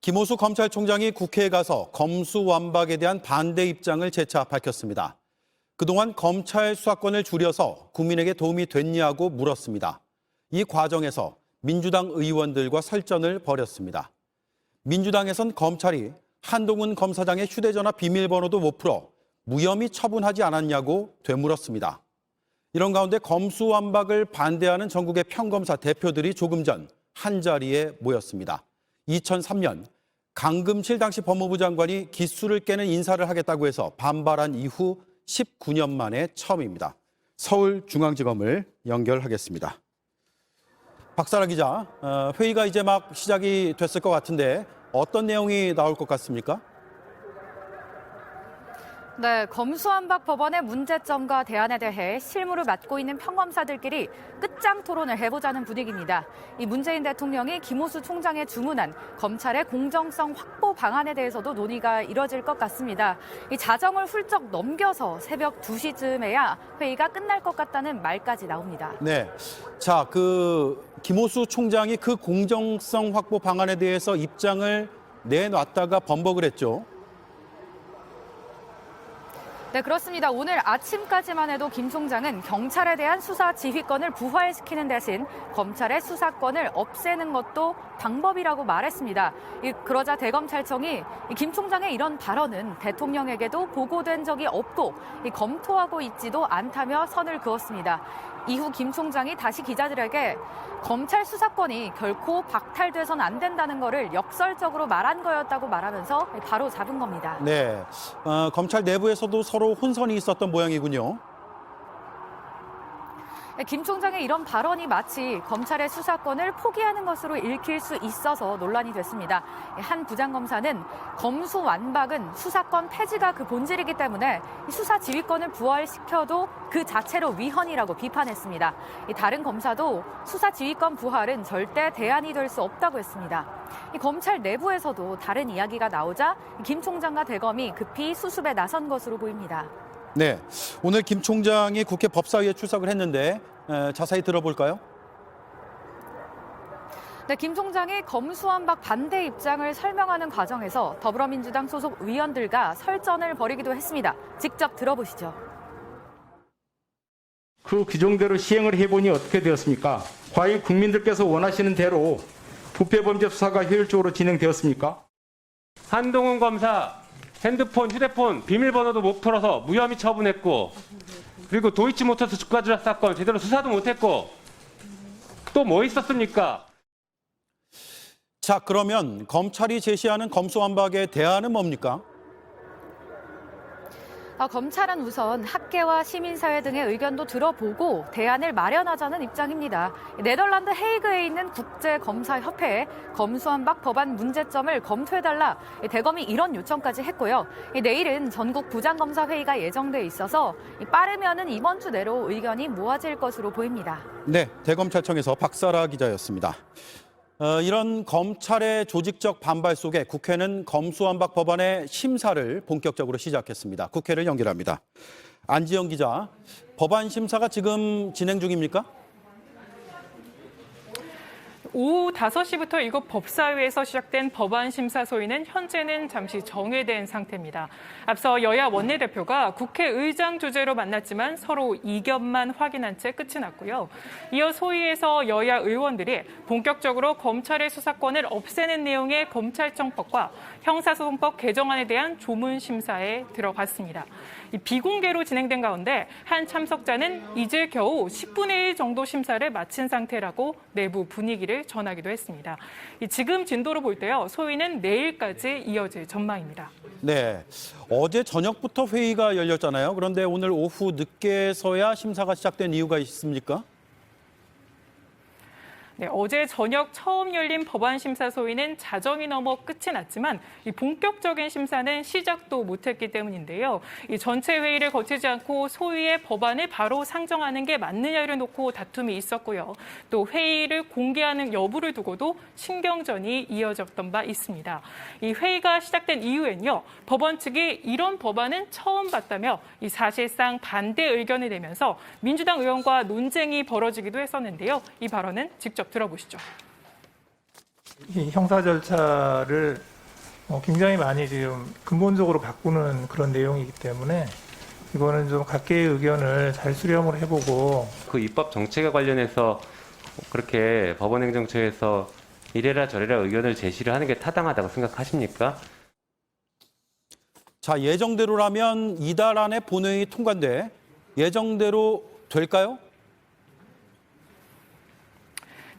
김호수 검찰총장이 국회에 가서 검수완박에 대한 반대 입장을 재차 밝혔습니다. 그동안 검찰 수사권을 줄여서 국민에게 도움이 됐냐고 물었습니다. 이 과정에서 민주당 의원들과 설전을 벌였습니다. 민주당에선 검찰이 한동훈 검사장의 휴대전화 비밀번호도 못 풀어 무혐의 처분하지 않았냐고 되물었습니다. 이런 가운데 검수완박을 반대하는 전국의 평검사 대표들이 조금 전 한자리에 모였습니다. 2003년 강금실 당시 법무부 장관이 기수를 깨는 인사를 하겠다고 해서 반발한 이후 19년 만에 처음입니다. 서울중앙지검을 연결하겠습니다. 박사라 기자, 회의가 이제 막 시작이 됐을 것 같은데 어떤 내용이 나올 것 같습니까? 네, 검수완박 법안의 문제점과 대안에 대해 실무를 맡고 있는 평검사들끼리 끝장 토론을 해보자는 분위기입니다. 이 문재인 대통령이 김호수 총장에 주문한 검찰의 공정성 확보 방안에 대해서도 논의가 이뤄질 것 같습니다. 이 자정을 훌쩍 넘겨서 새벽 2시쯤에야 회의가 끝날 것 같다는 말까지 나옵니다. 네, 자, 김호수 총장이 그 공정성 확보 방안에 대해서 입장을 내놨다가 번복을 했죠. 네, 그렇습니다. 오늘 아침까지만 해도 김 총장은 경찰에 대한 수사 지휘권을 부활시키는 대신 검찰의 수사권을 없애는 것도 방법이라고 말했습니다. 그러자 대검찰청이 김 총장의 이런 발언은 대통령에게도 보고된 적이 없고 검토하고 있지도 않다며 선을 그었습니다. 이후 김 총장이 다시 기자들에게 검찰 수사권이 결코 박탈돼선 안 된다는 거를 역설적으로 말한 거였다고 말하면서 바로 잡은 겁니다. 네, 검찰 내부에서도 서로 혼선이 있었던 모양이군요. 김 총장의 이런 발언이 마치 검찰의 수사권을 포기하는 것으로 읽힐 수 있어서 논란이 됐습니다. 한 부장검사는 검수완박은 수사권 폐지가 그 본질이기 때문에 수사 지휘권을 부활시켜도 그 자체로 위헌이라고 비판했습니다. 다른 검사도 수사 지휘권 부활은 절대 대안이 될 수 없다고 했습니다. 검찰 내부에서도 다른 이야기가 나오자 김 총장과 대검이 급히 수습에 나선 것으로 보입니다. 네, 오늘 김 총장이 국회 법사위에 출석을 했는데 자세히 들어볼까요? 네, 김 총장이 검수완박 반대 입장을 설명하는 과정에서 더불어민주당 소속 의원들과 설전을 벌이기도 했습니다. 직접 들어보시죠. 그 규정대로 시행을 해보니 어떻게 되었습니까? 과연 국민들께서 원하시는 대로 부패범죄 수사가 효율적으로 진행되었습니까? 한동훈 검사 핸드폰, 휴대폰 비밀번호도 못 풀어서 무혐의 처분했고, 그리고 도이치모터스 주가 조작 사건 제대로 수사도 못했고, 또 뭐 있었습니까? 자, 그러면 검찰이 제시하는 검수완박의 대안은 뭡니까? 검찰은 우선 학계와 시민사회 등의 의견도 들어보고 대안을 마련하자는 입장입니다. 네덜란드 헤이그에 있는 국제검사협회에 검수완박 법안 문제점을 검토해달라 대검이 이런 요청까지 했고요. 내일은 전국 부장검사 회의가 예정돼 있어서 빠르면은 이번 주 내로 의견이 모아질 것으로 보입니다. 네, 대검찰청에서 박사라 기자였습니다. 이런 검찰의 조직적 반발 속에 국회는 검수완박 법안의 심사를 본격적으로 시작했습니다. 국회를 연결합니다. 안지영 기자, 법안 심사가 지금 진행 중입니까? 오후 5시부터 이곳 법사위에서 시작된 법안 심사 소위는 현재는 잠시 정회된 상태입니다. 앞서 여야 원내대표가 국회의장 주재로 만났지만 서로 이견만 확인한 채 끝이 났고요. 이어 소위에서 여야 의원들이 본격적으로 검찰의 수사권을 없애는 내용의 검찰청법과 형사소송법 개정안에 대한 조문 심사에 들어갔습니다. 비공개로 진행된 가운데 한 참석자는 이제 겨우 10분의 1 정도 심사를 마친 상태라고 내부 분위기를 전하기도 했습니다. 지금 진도로 볼 때요, 소위는 내일까지 이어질 전망입니다. 네, 어제 저녁부터 회의가 열렸잖아요. 그런데 오늘 오후 늦게서야 심사가 시작된 이유가 있습니까? 네, 어제 저녁 처음 열린 법안 심사 소위는 자정이 넘어 끝이 났지만 이 본격적인 심사는 시작도 못했기 때문인데요. 이 전체 회의를 거치지 않고 소위의 법안을 바로 상정하는 게 맞느냐를 놓고 다툼이 있었고요. 또 회의를 공개하는 여부를 두고도 신경전이 이어졌던 바 있습니다. 이 회의가 시작된 이후엔요, 법원 측이 이런 법안은 처음 봤다며 이 사실상 반대 의견을 내면서 민주당 의원과 논쟁이 벌어지기도 했었는데요. 이 발언은 직접 들어보시죠. 이 형사 절차를 굉장히 많이 지금 근본적으로 바꾸는 그런 내용이기 때문에 이거는 좀 각계의 의견을 잘 수렴을 해보고 그 입법 정책에 관련해서 그렇게 법원행정처에서 이래라 저래라 의견을 제시를 하는 게 타당하다고 생각하십니까? 자, 예정대로라면 이달 안에 본회의 통과돼 예정대로 될까요?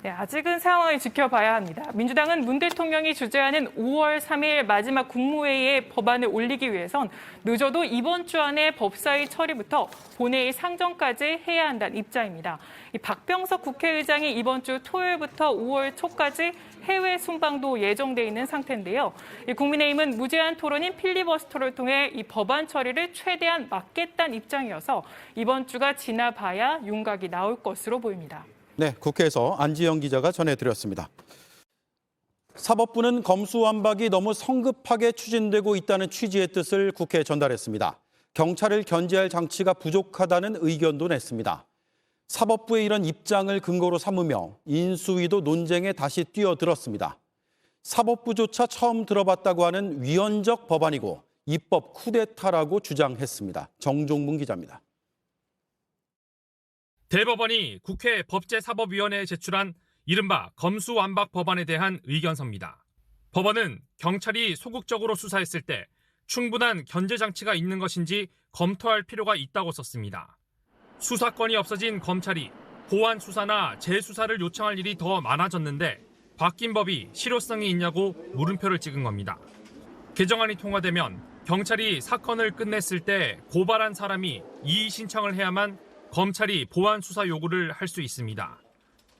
네, 아직은 상황을 지켜봐야 합니다. 민주당은 문 대통령이 주재하는 5월 3일 마지막 국무회의에 법안을 올리기 위해선 늦어도 이번 주 안에 법사위 처리부터 본회의 상정까지 해야 한다는 입장입니다. 박병석 국회의장이 이번 주 토요일부터 5월 초까지 해외 순방도 예정돼 있는 상태인데요. 국민의힘은 무제한 토론인 필리버스터를 통해 이 법안 처리를 최대한 막겠다는 입장이어서 이번 주가 지나봐야 윤곽이 나올 것으로 보입니다. 네, 국회에서 안지영 기자가 전해드렸습니다. 사법부는 검수완박이 너무 성급하게 추진되고 있다는 취지의 뜻을 국회에 전달했습니다. 경찰을 견제할 장치가 부족하다는 의견도 냈습니다. 사법부의 이런 입장을 근거로 삼으며 인수위도 논쟁에 다시 뛰어들었습니다. 사법부조차 처음 들어봤다고 하는 위헌적 법안이고 입법 쿠데타라고 주장했습니다. 정종문 기자입니다. 대법원이 국회 법제사법위원회에 제출한 이른바 검수완박 법안에 대한 의견서입니다. 법원은 경찰이 소극적으로 수사했을 때 충분한 견제 장치가 있는 것인지 검토할 필요가 있다고 썼습니다. 수사권이 없어진 검찰이 보완 수사나 재수사를 요청할 일이 더 많아졌는데 바뀐 법이 실효성이 있냐고 물음표를 찍은 겁니다. 개정안이 통과되면 경찰이 사건을 끝냈을 때 고발한 사람이 이의 신청을 해야만 검찰이 보완 수사 요구를 할 수 있습니다.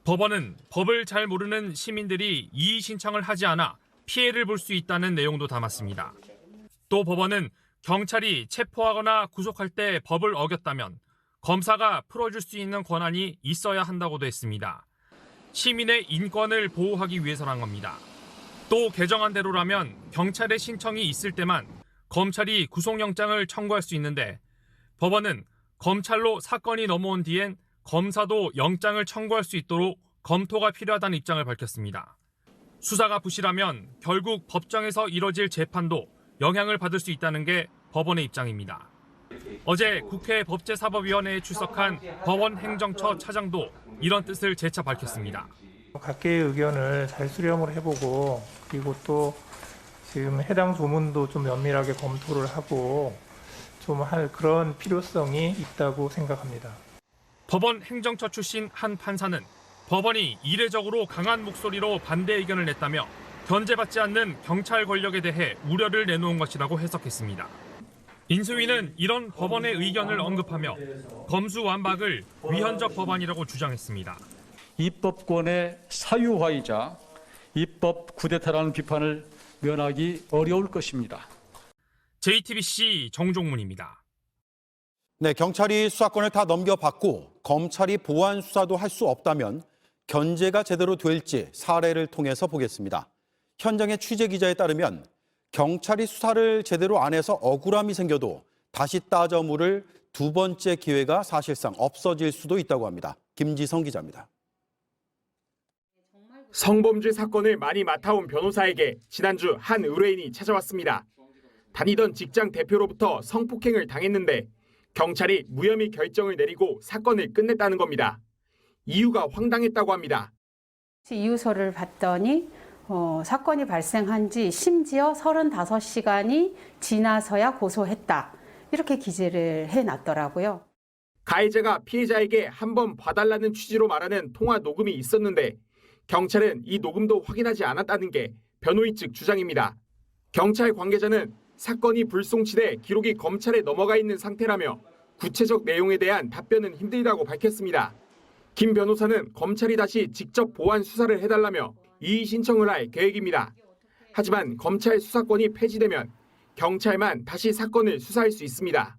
법원은 법을 잘 모르는 시민들이 이의 신청을 하지 않아 피해를 볼 수 있다는 내용도 담았습니다. 또 법원은 경찰이 체포하거나 구속할 때 법을 어겼다면 검사가 풀어줄 수 있는 권한이 있어야 한다고도 했습니다. 시민의 인권을 보호하기 위해서란 겁니다. 또 개정안대로라면 경찰의 신청이 있을 때만 검찰이 구속영장을 청구할 수 있는데 법원은 검찰로 사건이 넘어온 뒤엔 검사도 영장을 청구할 수 있도록 검토가 필요하다는 입장을 밝혔습니다. 수사가 부실하면 결국 법정에서 이뤄질 재판도 영향을 받을 수 있다는 게 법원의 입장입니다. 어제 국회 법제사법위원회에 출석한 법원행정처 차장도 이런 뜻을 재차 밝혔습니다. 각계의 의견을 잘 수렴을 해보고 그리고 또 지금 해당 조문도 좀 면밀하게 검토를 하고 좀 할 그런 필요성이 있다고 생각합니다. 법원 행정처 출신 한 판사는 법원이 이례적으로 강한 목소리로 반대 의견을 냈다며 견제받지 않는 경찰 권력에 대해 우려를 내놓은 것이라고 해석했습니다. 인수위는 이런 법원의 의견을 언급하며 검수완박을 위헌적 법안이라고 주장했습니다. 입법권의 사유화이자 입법 쿠데타라는 비판을 면하기 어려울 것입니다. JTBC 정종문입니다. 네, 경찰이 수사권을 다 넘겨받고 검찰이 보완 수사도 할 수 없다면 견제가 제대로 될지 사례를 통해서 보겠습니다. 현장의 취재 기자에 따르면 경찰이 수사를 제대로 안 해서 억울함이 생겨도 다시 따져 물을 두 번째 기회가 사실상 없어질 수도 있다고 합니다. 김지성 기자입니다. 성범죄 사건을 많이 맡아온 변호사에게 지난주 한 의뢰인이 찾아왔습니다. 다니던 직장 대표로부터 성폭행을 당했는데 경찰이 무혐의 결정을 내리고 사건을 끝냈다는 겁니다. 이유가 황당했다고 합니다. 이유서를 봤더니 사건이 발생한 지 심지어 35시간이 지나서야 고소했다. 이렇게 기재를 해놨더라고요. 가해자가 피해자에게 한번 봐달라는 취지로 말하는 통화 녹음이 있었는데 경찰은 이 녹음도 확인하지 않았다는 게 변호인 측 주장입니다. 경찰 관계자는 사건이 불송치돼 기록이 검찰에 넘어가 있는 상태라며 구체적 내용에 대한 답변은 힘들다고 밝혔습니다. 김 변호사는 검찰이 다시 직접 보완 수사를 해달라며 이의 신청을 할 계획입니다. 하지만 검찰 수사권이 폐지되면 경찰만 다시 사건을 수사할 수 있습니다.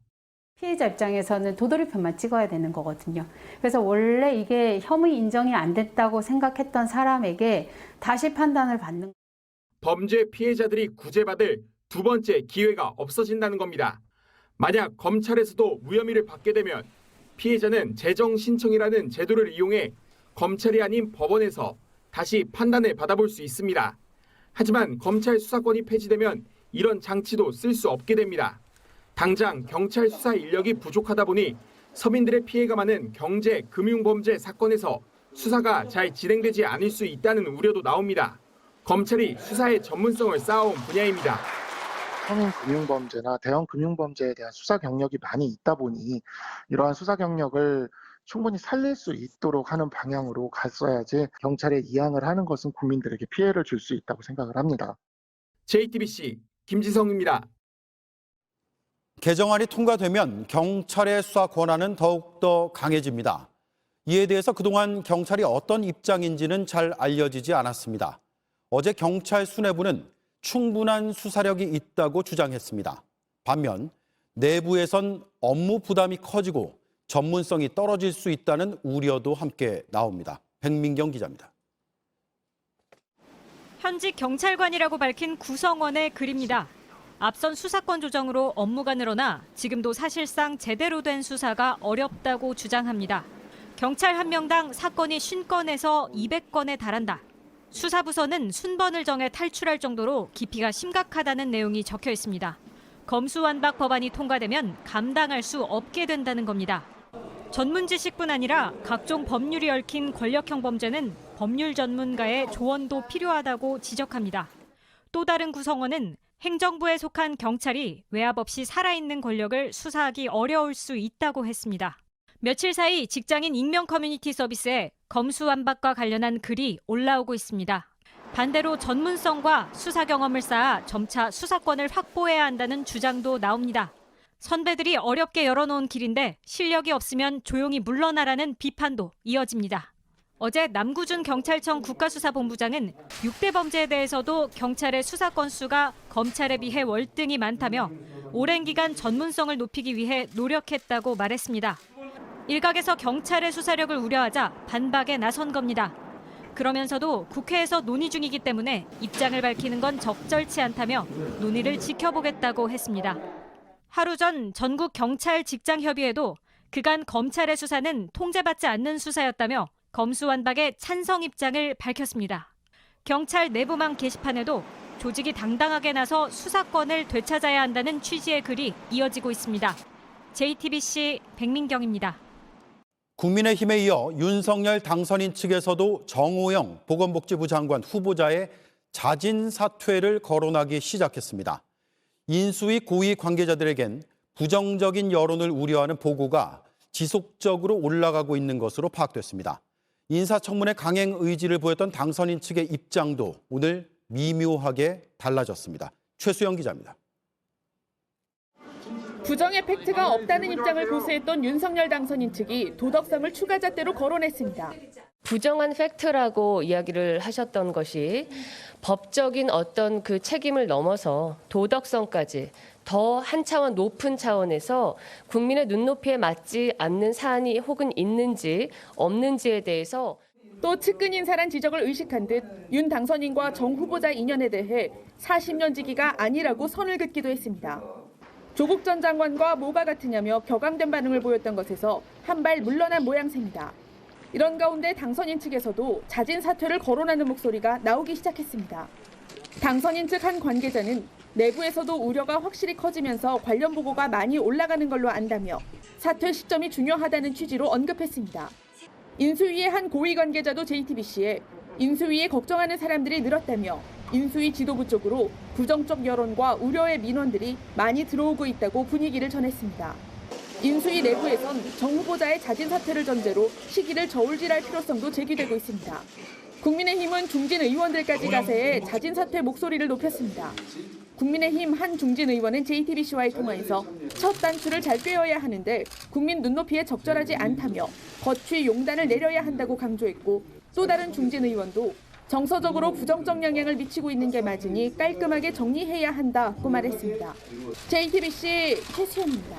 피해자 입장에서는 도돌이표만 찍어야 되는 거거든요. 그래서 원래 이게 혐의 인정이 안 됐다고 생각했던 사람에게 다시 판단을 받는. 범죄 피해자들이 구제받을 두 번째 기회가 없어진다는 겁니다. 만약 검찰에서도 무혐의를 받게 되면 피해자는 재정 신청이라는 제도를 이용해 검찰이 아닌 법원에서 다시 판단을 받아볼 수 있습니다. 하지만 검찰 수사권이 폐지되면 이런 장치도 쓸 수 없게 됩니다. 당장 경찰 수사 인력이 부족하다 보니 서민들의 피해가 많은 경제, 금융범죄 사건에서 수사가 잘 진행되지 않을 수 있다는 우려도 나옵니다. 검찰이 수사의 전문성을 쌓아온 분야입니다. 서민 금융범죄나 대형 금융범죄에 대한 수사 경력이 많이 있다 보니 이러한 수사 경력을 충분히 살릴 수 있도록 하는 방향으로 갔어야지 경찰에 이양을 하는 것은 국민들에게 피해를 줄 수 있다고 생각을 합니다. JTBC 김지성입니다. 개정안이 통과되면 경찰의 수사 권한은 더욱더 강해집니다. 이에 대해서 그동안 경찰이 어떤 입장인지는 잘 알려지지 않았습니다. 어제 경찰 수뇌부는 충분한 수사력이 있다고 주장했습니다. 반면 내부에선 업무 부담이 커지고 전문성이 떨어질 수 있다는 우려도 함께 나옵니다. 백민경 기자입니다. 현직 경찰관이라고 밝힌 구성원의 글입니다. 앞선 수사권 조정으로 업무가 늘어나 지금도 사실상 제대로 된 수사가 어렵다고 주장합니다. 경찰 한 명당 사건이 50건에서 200건에 달한다. 수사부서는 순번을 정해 탈출할 정도로 깊이가 심각하다는 내용이 적혀 있습니다. 검수완박 법안이 통과되면 감당할 수 없게 된다는 겁니다. 전문 지식뿐 아니라 각종 법률이 얽힌 권력형 범죄는 법률 전문가의 조언도 필요하다고 지적합니다. 또 다른 구성원은 행정부에 속한 경찰이 외압 없이 살아있는 권력을 수사하기 어려울 수 있다고 했습니다. 며칠 사이 직장인 익명 커뮤니티 서비스에 검수완박과 관련한 글이 올라오고 있습니다. 반대로 전문성과 수사 경험을 쌓아 점차 수사권을 확보해야 한다는 주장도 나옵니다. 선배들이 어렵게 열어놓은 길인데 실력이 없으면 조용히 물러나라는 비판도 이어집니다. 어제 남구준 경찰청 국가수사본부장은 6대 범죄에 대해서도 경찰의 수사 건수가 검찰에 비해 월등히 많다며 오랜 기간 전문성을 높이기 위해 노력했다고 말했습니다. 일각에서 경찰의 수사력을 우려하자 반박에 나선 겁니다. 그러면서도 국회에서 논의 중이기 때문에 입장을 밝히는 건 적절치 않다며 논의를 지켜보겠다고 했습니다. 하루 전 전국 경찰 직장협의회도 그간 검찰의 수사는 통제받지 않는 수사였다며 검수완박에 찬성 입장을 밝혔습니다. 경찰 내부망 게시판에도 조직이 당당하게 나서 수사권을 되찾아야 한다는 취지의 글이 이어지고 있습니다. JTBC 백민경입니다. 국민의힘에 이어 윤석열 당선인 측에서도 정호영 보건복지부 장관 후보자의 자진 사퇴를 거론하기 시작했습니다. 인수위 고위 관계자들에겐 부정적인 여론을 우려하는 보고가 지속적으로 올라가고 있는 것으로 파악됐습니다. 인사청문회 강행 의지를 보였던 당선인 측의 입장도 오늘 미묘하게 달라졌습니다. 최수영 기자입니다. 부정의 팩트가 없다는 입장을 고수했던 윤석열 당선인 측이 도덕성을 추가 잣대로 거론했습니다. 부정한 팩트라고 이야기를 하셨던 것이 법적인 어떤 그 책임을 넘어서 도덕성까지 더 한 차원 높은 차원에서 국민의 눈높이에 맞지 않는 사안이 혹은 있는지 없는지에 대해서 또 측근 인사란 지적을 의식한 듯 윤 당선인과 정 후보자 인연에 대해 40년 지기가 아니라고 선을 긋기도 했습니다. 조국 전 장관과 뭐가 같으냐며 격앙된 반응을 보였던 것에서 한 발 물러난 모양새입니다. 이런 가운데 당선인 측에서도 자진 사퇴를 거론하는 목소리가 나오기 시작했습니다. 당선인 측 한 관계자는 내부에서도 우려가 확실히 커지면서 관련 보고가 많이 올라가는 걸로 안다며 사퇴 시점이 중요하다는 취지로 언급했습니다. 인수위의 한 고위 관계자도 JTBC에 인수위에 걱정하는 사람들이 늘었다며 인수위 지도부 쪽으로 부정적 여론과 우려의 민원들이 많이 들어오고 있다고 분위기를 전했습니다. 인수위 내부에선 정 후보자의 자진 사퇴를 전제로 시기를 저울질할 필요성도 제기되고 있습니다. 국민의힘은 중진 의원들까지 가세해 자진 사퇴 목소리를 높였습니다. 국민의힘 한 중진 의원은 JTBC와의 통화에서 첫 단추를 잘 꿰어야 하는데 국민 눈높이에 적절하지 않다며 거취 용단을 내려야 한다고 강조했고, 또 다른 중진 의원도 정서적으로 부정적 영향을 미치고 있는 게 맞으니 깔끔하게 정리해야 한다고 말했습니다. JTBC 최수연입니다.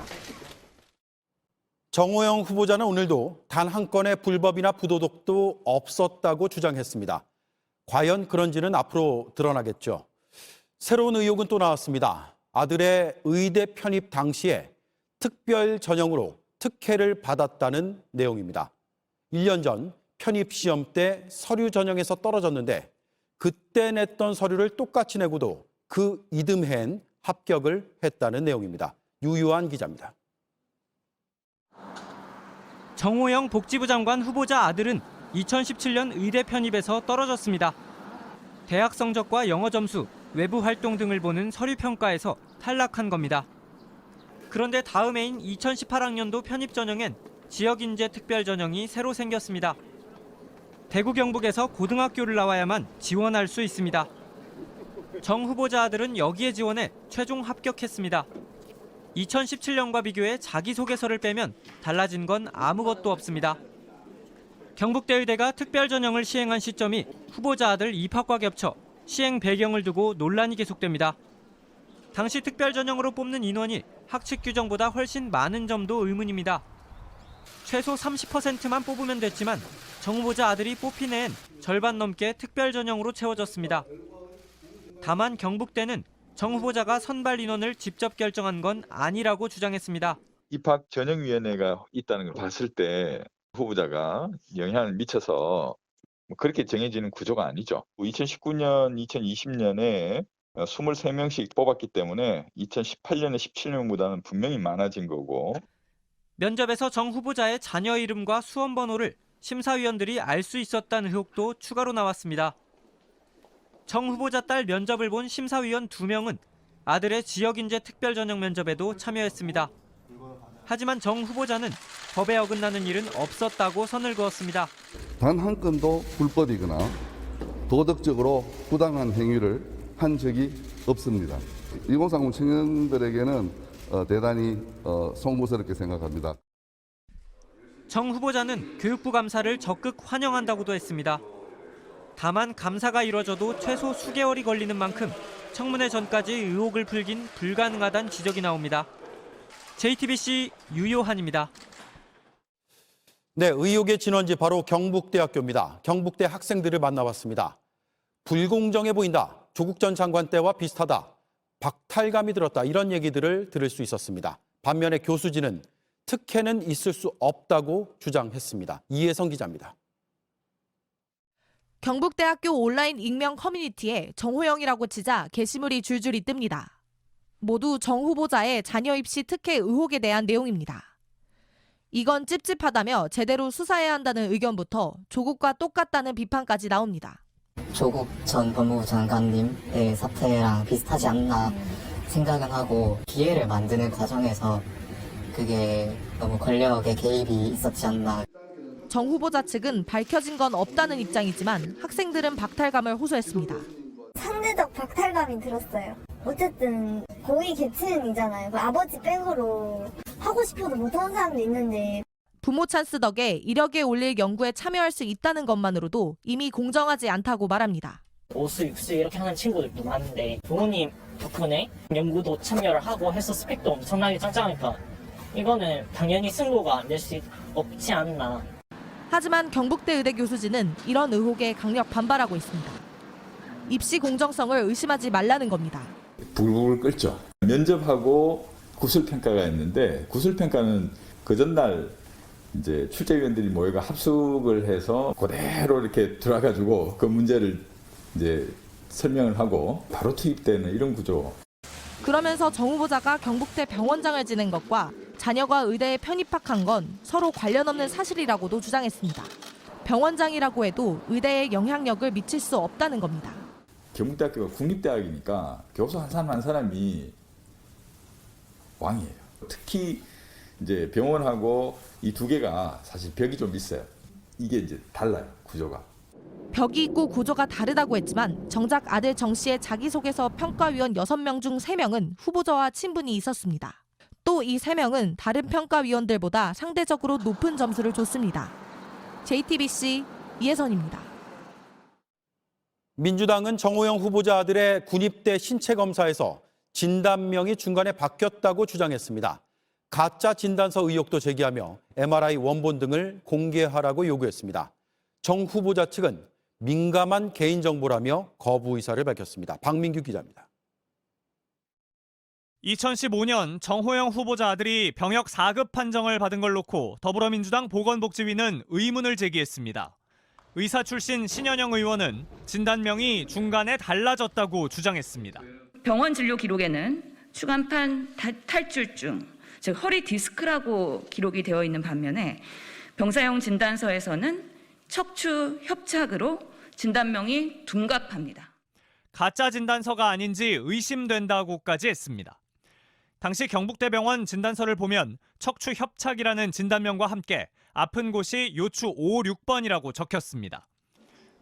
정호영 후보자는 오늘도 단 한 건의 불법이나 부도덕도 없었다고 주장했습니다. 과연 그런지는 앞으로 드러나겠죠. 새로운 의혹은 또 나왔습니다. 아들의 의대 편입 당시에 특별 전형으로 특혜를 받았다는 내용입니다. 1년 전 편입 시험 때 서류 전형에서 떨어졌는데 그때 냈던 서류를 똑같이 내고도 그 이듬해엔 합격을 했다는 내용입니다. 유유한 기자입니다. 정호영 복지부 장관 후보자 아들은 2017년 의대 편입에서 떨어졌습니다. 대학 성적과 영어 점수, 외부 활동 등을 보는 서류 평가에서 탈락한 겁니다. 그런데 다음 해인 2018학년도 편입 전형엔 지역인재 특별 전형이 새로 생겼습니다. 대구 경북에서 고등학교를 나와야만 지원할 수 있습니다. 정 후보자 아들은 여기에 지원해 최종 합격했습니다. 2017년과 비교해 자기소개서를 빼면 달라진 건 아무것도 없습니다. 경북대 의대가 특별 전형을 시행한 시점이 후보자 아들 입학과 겹쳐 시행 배경을 두고 논란이 계속됩니다. 당시 특별 전형으로 뽑는 인원이 학칙 규정보다 훨씬 많은 점도 의문입니다. 최소 30%만 뽑으면 됐지만 정 후보자 아들이 뽑힌 해엔 절반 넘게 특별 전형으로 채워졌습니다. 다만 경북대는 정 후보자가 선발 인원을 직접 결정한 건 아니라고 주장했습니다. 입학전형위원회가 있다는 걸 봤을 때 후보자가 영향을 미쳐서 그렇게 정해지는 구조가 아니죠. 2019년, 2020년에 23명씩 뽑았기 때문에 2018년에 17명보다는 분명히 많아진 거고. 면접에서 정 후보자의 자녀 이름과 수험 번호를 심사위원들이 알 수 있었다는 의혹도 추가로 나왔습니다. 정 후보자 딸 면접을 본 심사위원 2명은 아들의 지역인재 특별 전형 면접에도 참여했습니다. 하지만 정 후보자는 법에 어긋나는 일은 없었다고 선을 그었습니다. 단 한 건도 불법이거나 도덕적으로 부당한 행위를 한 적이 없습니다. 2030 청년들에게는 대단히 송구스럽게 생각합니다. 정 후보자는 교육부 감사를 적극 환영한다고도 했습니다. 다만 감사가 이뤄져도 최소 수개월이 걸리는 만큼 청문회 전까지 의혹을 풀긴 불가능하다는 지적이 나옵니다. JTBC 유요한입니다. 네, 의혹의 진원지 바로 경북대학교입니다. 경북대 학생들을 만나봤습니다. 불공정해 보인다. 조국 전 장관 때와 비슷하다. 박탈감이 들었다. 이런 얘기들을 들을 수 있었습니다. 반면에 교수진은 특혜는 있을 수 없다고 주장했습니다. 이혜성 기자입니다. 경북대학교 온라인 익명 커뮤니티에 정호영이라고 치자 게시물이 줄줄이 뜹니다. 모두 정 후보자의 자녀 입시 특혜 의혹에 대한 내용입니다. 이건 찝찝하다며 제대로 수사해야 한다는 의견부터 조국과 똑같다는 비판까지 나옵니다. 조국 전 법무부 장관님의 사태랑 비슷하지 않나 생각은 하고 기회를 만드는 과정에서 그게 너무 권력의 개입이 있었지 않나. 정 후보자 측은 밝혀진 건 없다는 입장이지만 학생들은 박탈감을 호소했습니다. 상대적 박탈감이 들었어요. 어쨌든 고위 계층이잖아요. 아버지 백으로 하고 싶어도 못하는 사람도 있는데. 부모 찬스 덕에 이력에 올릴 연구에 참여할 수 있다는 것만으로도 이미 공정하지 않다고 말합니다. 오수, 육수 이렇게 하는 친구들도 많은데 부모님 덕분에 연구도 참여를 하고 해서 스펙도 엄청나게 짱짱하니까 이거는 당연히 승고가 안 될 수 없지 않나. 하지만 경북대 의대 교수진은 이런 의혹에 강력 반발하고 있습니다. 입시 공정성을 의심하지 말라는 겁니다. 불불 끓죠. 면접하고 구술평가가 있는데 구술평가는 그 전날 이제 출제위원들이 모여가 합숙을 해서 그대로 이렇게 들어가지고 그 문제를 이제 설명을 하고 바로 투입되는 이런 구조. 그러면서 정 후보자가 경북대 병원장을 지낸 것과 자녀가 의대에 편입학한 건 서로 관련 없는 사실이라고도 주장했습니다. 병원장이라고 해도 의대에 영향력을 미칠 수 없다는 겁니다. 경북대학교가 국립대학이니까 교수 한 사람 한 사람이 왕이에요. 특히 이제 병원하고 이 두 개가 사실 벽이 좀 있어요. 이게 이제 달라요, 구조가. 벽이 있고 구조가 다르다고 했지만 정작 아들 정 씨의 자기소개서 평가위원 6명 중 3명은 후보자와 친분이 있었습니다. 또 이 3명은 다른 평가위원들보다 상대적으로 높은 점수를 줬습니다. JTBC 이혜선입니다. 민주당은 정호영 후보자 아들의 군입대 신체 검사에서 진단명이 중간에 바뀌었다고 주장했습니다. 가짜 진단서 의혹도 제기하며 MRI 원본 등을 공개하라고 요구했습니다. 정 후보자 측은 민감한 개인정보라며 거부 의사를 밝혔습니다. 박민규 기자입니다. 2015년 정호영 후보자 아들이 병역 4급 판정을 받은 걸 놓고 더불어민주당 보건복지위는 의문을 제기했습니다. 의사 출신 신현영 의원은 진단명이 중간에 달라졌다고 주장했습니다. 병원 진료 기록에는 추간판 탈출증, 즉 허리 디스크라고 기록이 되어 있는 반면에 병사용 진단서에서는 척추 협착으로 진단명이 둔갑합니다. 가짜 진단서가 아닌지 의심된다고까지 했습니다. 당시 경북대병원 진단서를 보면 척추 협착이라는 진단명과 함께 아픈 곳이 요추 5, 6번이라고 적혔습니다.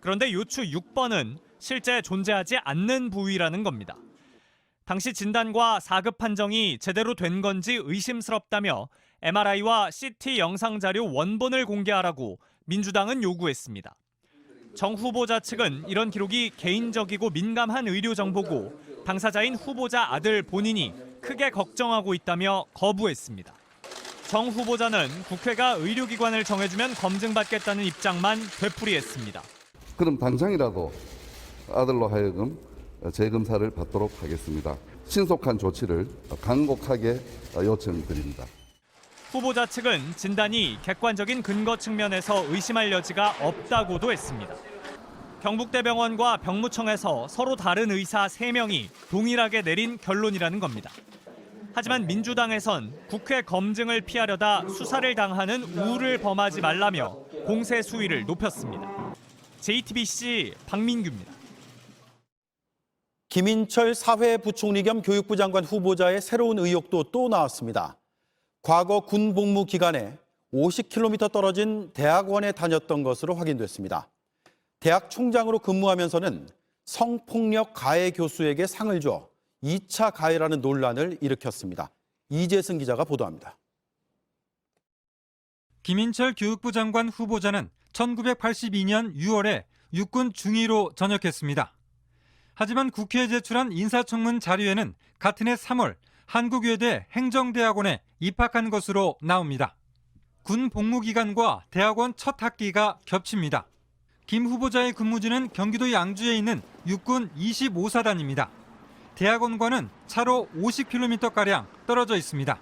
그런데 요추 6번은 실제 존재하지 않는 부위라는 겁니다. 당시 진단과 4급 판정이 제대로 된 건지 의심스럽다며 MRI와 CT 영상 자료 원본을 공개하라고 민주당은 요구했습니다. 정 후보자 측은 이런 기록이 개인적이고 민감한 의료 정보고 당사자인 후보자 아들 본인이 크게 걱정하고 있다며 거부했습니다. 정 후보자는 국회가 의료기관을 정해주면 검증받겠다는 입장만 되풀이했습니다. 그럼 당장이라도 아들로 하여금 재검사를 받도록 하겠습니다. 신속한 조치를 간곡하게 요청드립니다. 후보자 측은 진단이 객관적인 근거 측면에서 의심할 여지가 없다고도 했습니다. 경북대병원과 병무청에서 서로 다른 의사 3명이 동일하게 내린 결론이라는 겁니다. 하지만 민주당에선 국회 검증을 피하려다 수사를 당하는 우를 범하지 말라며 공세 수위를 높였습니다. JTBC 박민규입니다. 김인철 사회부총리 겸 교육부 장관 후보자의 새로운 의혹도 또 나왔습니다. 과거 군 복무 기간에 50km 떨어진 대학원에 다녔던 것으로 확인됐습니다. 대학 총장으로 근무하면서는 성폭력 가해 교수에게 상을 줘 2차 가해라는 논란을 일으켰습니다. 이재승 기자가 보도합니다. 김인철 교육부 장관 후보자는 1982년 6월에 육군 중위로 전역했습니다. 하지만 국회에 제출한 인사청문 자료에는 같은 해 3월 한국외대 행정대학원에 입학한 것으로 나옵니다. 군 복무기간과 대학원 첫 학기가 겹칩니다. 김 후보자의 근무지는 경기도 양주에 있는 육군 25사단입니다. 대학원과는 차로 50km가량 떨어져 있습니다.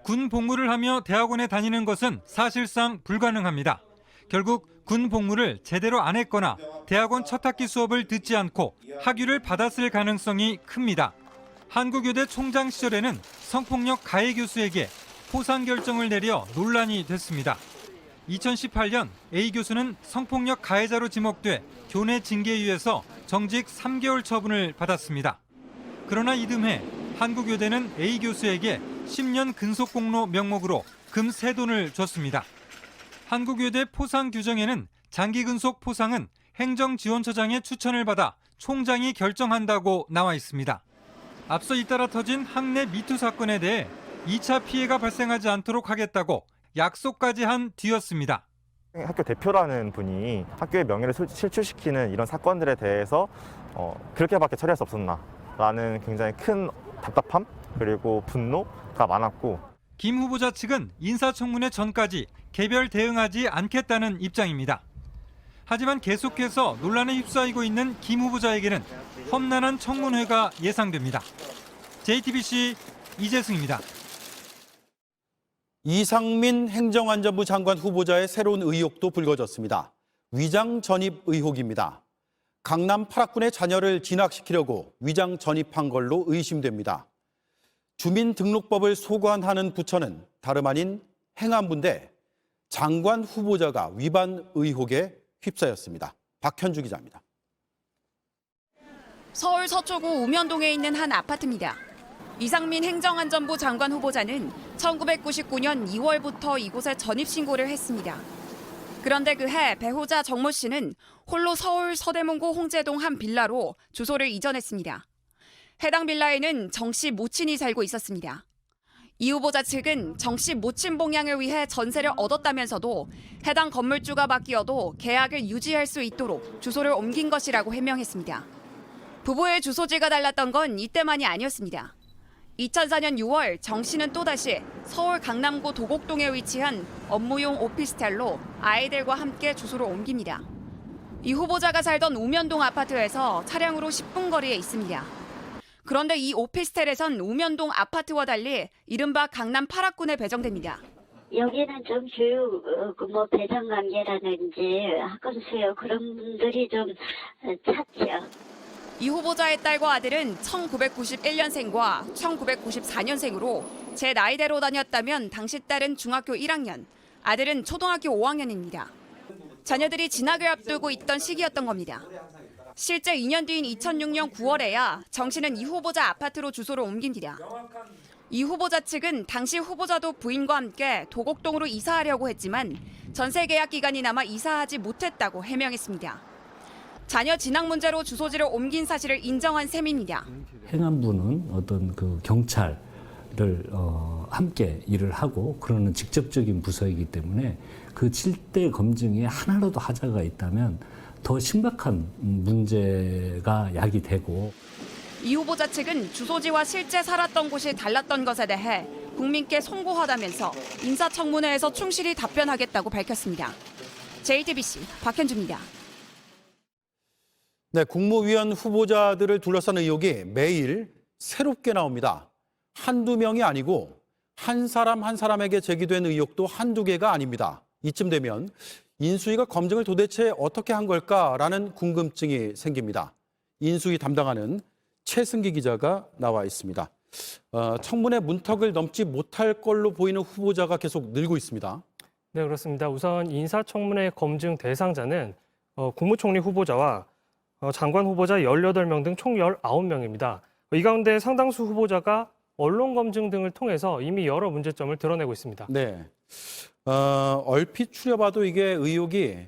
군 복무를 하며 대학원에 다니는 것은 사실상 불가능합니다. 결국 군 복무를 제대로 안 했거나 대학원 첫 학기 수업을 듣지 않고 학위를 받았을 가능성이 큽니다. 한국외대 총장 시절에는 성폭력 가해 교수에게 포상 결정을 내려 논란이 됐습니다. 2018년 A 교수는 성폭력 가해자로 지목돼 교내 징계위에서 정직 3개월 처분을 받았습니다. 그러나 이듬해 한국외대는 A 교수에게 10년 근속공로 명목으로 금 3돈을 줬습니다. 한국외대 포상 규정에는 장기 근속 포상은 행정지원처장의 추천을 받아 총장이 결정한다고 나와 있습니다. 앞서 잇따라 터진 학내 미투 사건에 대해 2차 피해가 발생하지 않도록 하겠다고 약속까지 한 뒤였습니다. 학교 대표라는 분이 학교의 명예를 실추시키는 이런 사건들에 대해서 그렇게밖에 처리할 수 없었나라는 굉장히 큰 답답함 그리고 분노가 많았고, 김 후보자 측은 인사청문회 전까지 개별 대응하지 않겠다는 입장입니다. 하지만 계속해서 논란에 휩싸이고 있는 김 후보자에게는 험난한 청문회가 예상됩니다. JTBC 이재승입니다. 이상민 행정안전부 장관 후보자의 새로운 의혹도 불거졌습니다. 위장 전입 의혹입니다. 강남 8학군의 자녀를 진학시키려고 위장 전입한 걸로 의심됩니다. 주민등록법을 소관하는 부처는 다름 아닌 행안부인데 장관 후보자가 위반 의혹에 휩싸였습니다. 박현주 기자입니다. 서울 서초구 우면동에 있는 한 아파트입니다. 이상민 행정안전부 장관 후보자는 1999년 2월부터 이곳에 전입신고를 했습니다. 그런데 그해 배우자 정모 씨는 홀로 서울 서대문구 홍제동 한 빌라로 주소를 이전했습니다. 해당 빌라에는 정 씨 모친이 살고 있었습니다. 이 후보자 측은 정 씨 모친 봉양을 위해 전세를 얻었다면서도 해당 건물주가 바뀌어도 계약을 유지할 수 있도록 주소를 옮긴 것이라고 해명했습니다. 부부의 주소지가 달랐던 건 이때만이 아니었습니다. 2004년 6월 정 씨는 또다시 서울 강남구 도곡동에 위치한 업무용 오피스텔로 아이들과 함께 주소를 옮깁니다. 이 후보자가 살던 우면동 아파트에서 차량으로 10분 거리에 있습니다. 그런데 이 오피스텔에선 우면동 아파트와 달리 이른바 강남 8학군에 배정됩니다. 여기는 좀 교육, 뭐 배정 관계라든지 학급 수요 그런 분들이 좀 찾죠. 이 후보자의 딸과 아들은 1991년생과 1994년생으로 제 나이대로 다녔다면 당시 딸은 중학교 1학년, 아들은 초등학교 5학년입니다. 자녀들이 진학을 앞두고 있던 시기였던 겁니다. 실제 2년 뒤인 2006년 9월에야 정 씨는 이 후보자 아파트로 주소를 옮깁니다. 이 후보자 측은 당시 후보자도 부인과 함께 도곡동으로 이사하려고 했지만 전세 계약 기간이 남아 이사하지 못했다고 해명했습니다. 자녀 진학 문제로 주소지를 옮긴 사실을 인정한 셈입니다. 행안부는 어떤 그 경찰을 함께 일을 하고 그러는 직접적인 부서이기 때문에 그 7대 검증에 하나라도 하자가 있다면 더 심각한 문제가 야기되고. 이 후보자 측은 주소지와 실제 살았던 곳이 달랐던 것에 대해 국민께 송구하다면서 인사청문회에서 충실히 답변하겠다고 밝혔습니다. JTBC 박현주입니다. 네, 국무위원 후보자들을 둘러싼 의혹이 매일 새롭게 나옵니다. 한두 명이 아니고 한 사람 한 사람에게 제기된 의혹도 한두 개가 아닙니다. 이쯤 되면 인수위가 검증을 도대체 어떻게 한 걸까라는 궁금증이 생깁니다. 인수위 담당하는 최승기 기자가 나와 있습니다. 청문회 문턱을 넘지 못할 걸로 보이는 후보자가 계속 늘고 있습니다. 네, 그렇습니다. 우선 인사청문회 검증 대상자는 국무총리 후보자와 장관 후보자 18명 등 총 19명입니다. 이 가운데 상당수 후보자가 언론 검증 등을 통해서 이미 여러 문제점을 드러내고 있습니다. 네, 얼핏 추려봐도 이게 의혹이